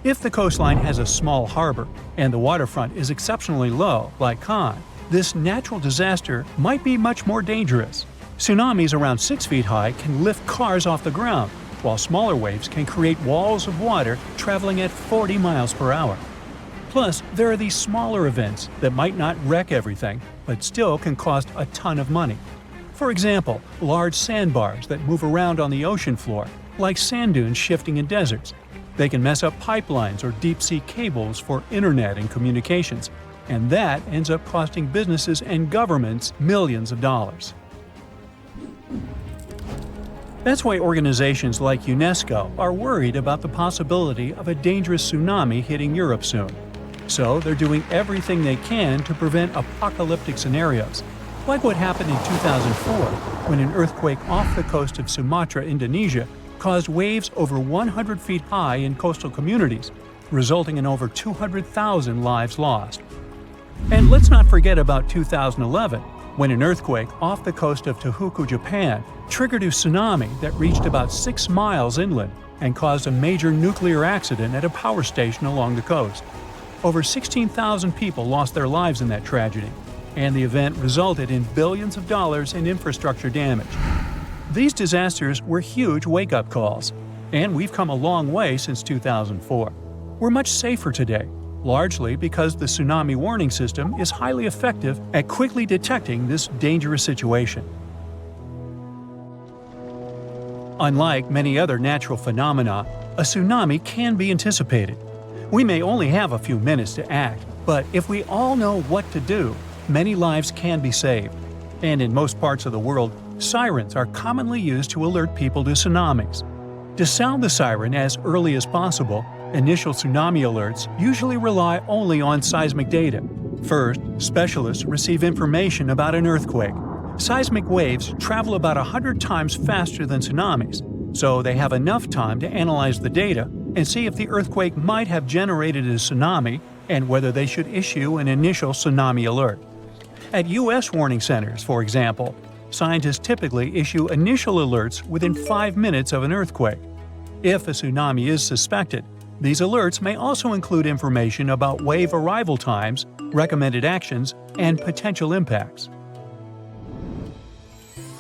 If the coastline has a small harbor and the waterfront is exceptionally low, like Cannes, this natural disaster might be much more dangerous. Tsunamis around 6 feet high can lift cars off the ground, while smaller waves can create walls of water traveling at 40 miles per hour. Plus, there are these smaller events that might not wreck everything, but still can cost a ton of money. For example, large sandbars that move around on the ocean floor, like sand dunes shifting in deserts. They can mess up pipelines or deep-sea cables for internet and communications, and that ends up costing businesses and governments millions of dollars. That's why organizations like UNESCO are worried about the possibility of a dangerous tsunami hitting Europe soon. So they're doing everything they can to prevent apocalyptic scenarios, like what happened in 2004 when an earthquake off the coast of Sumatra, Indonesia, caused waves over 100 feet high in coastal communities, resulting in over 200,000 lives lost. And let's not forget about 2011, when an earthquake off the coast of Tohoku, Japan, triggered a tsunami that reached about 6 miles inland and caused a major nuclear accident at a power station along the coast. Over 16,000 people lost their lives in that tragedy, and the event resulted in billions of dollars in infrastructure damage. These disasters were huge wake-up calls, and we've come a long way since 2004. We're much safer today, largely because the tsunami warning system is highly effective at quickly detecting this dangerous situation. Unlike many other natural phenomena, a tsunami can be anticipated. We may only have a few minutes to act, but if we all know what to do, many lives can be saved. And in most parts of the world, sirens are commonly used to alert people to tsunamis. To sound the siren as early as possible, initial tsunami alerts usually rely only on seismic data. First, specialists receive information about an earthquake. Seismic waves travel about 100 times faster than tsunamis, so they have enough time to analyze the data and see if the earthquake might have generated a tsunami and whether they should issue an initial tsunami alert. At U.S. warning centers, for example, scientists typically issue initial alerts within 5 minutes of an earthquake. If a tsunami is suspected, these alerts may also include information about wave arrival times, recommended actions, and potential impacts.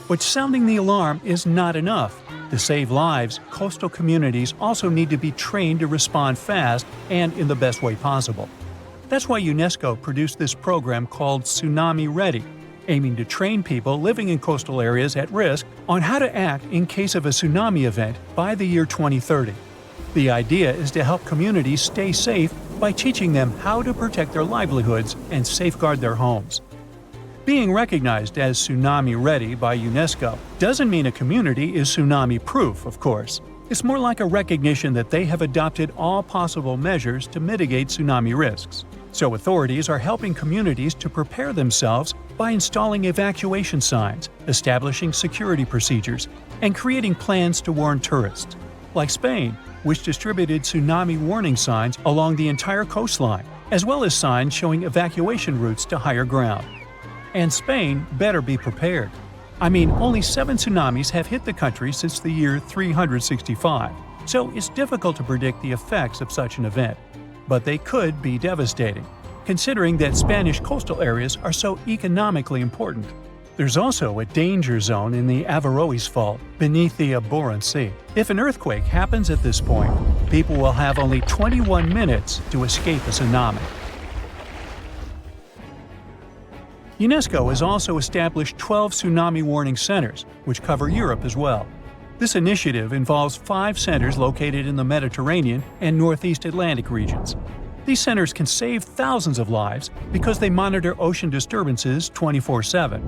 But sounding the alarm is not enough. To save lives, coastal communities also need to be trained to respond fast and in the best way possible. That's why UNESCO produced this program called Tsunami Ready, aiming to train people living in coastal areas at risk on how to act in case of a tsunami event by the year 2030. The idea is to help communities stay safe by teaching them how to protect their livelihoods and safeguard their homes. Being recognized as Tsunami Ready by UNESCO doesn't mean a community is tsunami-proof, of course. It's more like a recognition that they have adopted all possible measures to mitigate tsunami risks. So authorities are helping communities to prepare themselves by installing evacuation signs, establishing security procedures, and creating plans to warn tourists. Like Spain, which distributed tsunami warning signs along the entire coastline, as well as signs showing evacuation routes to higher ground. And Spain better be prepared. I mean, only 7 tsunamis have hit the country since the year 365, so it's difficult to predict the effects of such an event. But they could be devastating, considering that Spanish coastal areas are so economically important. There's also a danger zone in the Averroes Fault beneath the Barents Sea. If an earthquake happens at this point, people will have only 21 minutes to escape a tsunami. UNESCO has also established 12 tsunami warning centers, which cover Europe as well. This initiative involves 5 centers located in the Mediterranean and Northeast Atlantic regions. These centers can save thousands of lives because they monitor ocean disturbances 24/7.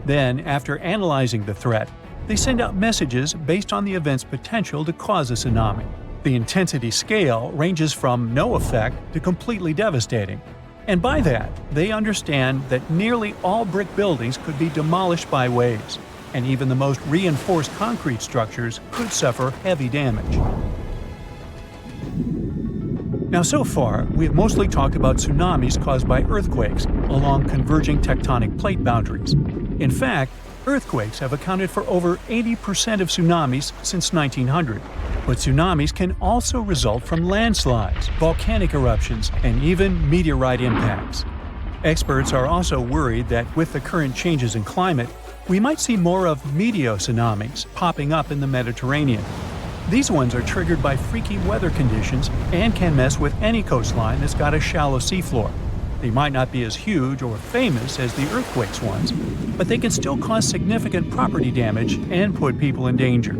Then, after analyzing the threat, they send out messages based on the event's potential to cause a tsunami. The intensity scale ranges from no effect to completely devastating. And by that, they understand that nearly all brick buildings could be demolished by waves, and even the most reinforced concrete structures could suffer heavy damage. Now, so far, we have mostly talked about tsunamis caused by earthquakes along converging tectonic plate boundaries. In fact, earthquakes have accounted for over 80% of tsunamis since 1900. But tsunamis can also result from landslides, volcanic eruptions, and even meteorite impacts. Experts are also worried that with the current changes in climate, we might see more of meteotsunamis popping up in the Mediterranean. These ones are triggered by freaky weather conditions and can mess with any coastline that's got a shallow seafloor. They might not be as huge or famous as the earthquakes ones, but they can still cause significant property damage and put people in danger.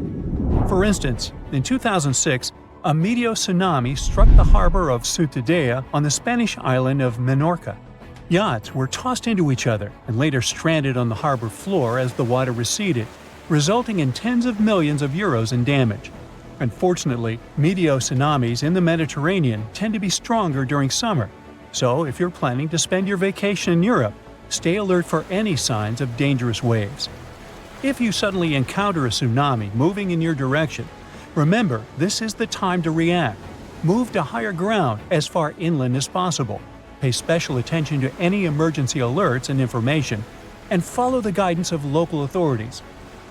For instance, in 2006, a meteor tsunami struck the harbor of Cascadia on the Spanish island of Menorca. Yachts were tossed into each other and later stranded on the harbor floor as the water receded, resulting in tens of millions of euros in damage. Unfortunately, meteor tsunamis in the Mediterranean tend to be stronger during summer, so if you're planning to spend your vacation in Europe, stay alert for any signs of dangerous waves. If you suddenly encounter a tsunami moving in your direction, remember this is the time to react. Move to higher ground as far inland as possible. Pay special attention to any emergency alerts and information, and follow the guidance of local authorities.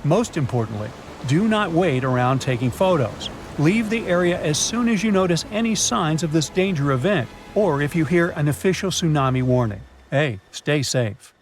Most importantly, do not wait around taking photos. Leave the area as soon as you notice any signs of this danger event, or if you hear an official tsunami warning. Hey, stay safe.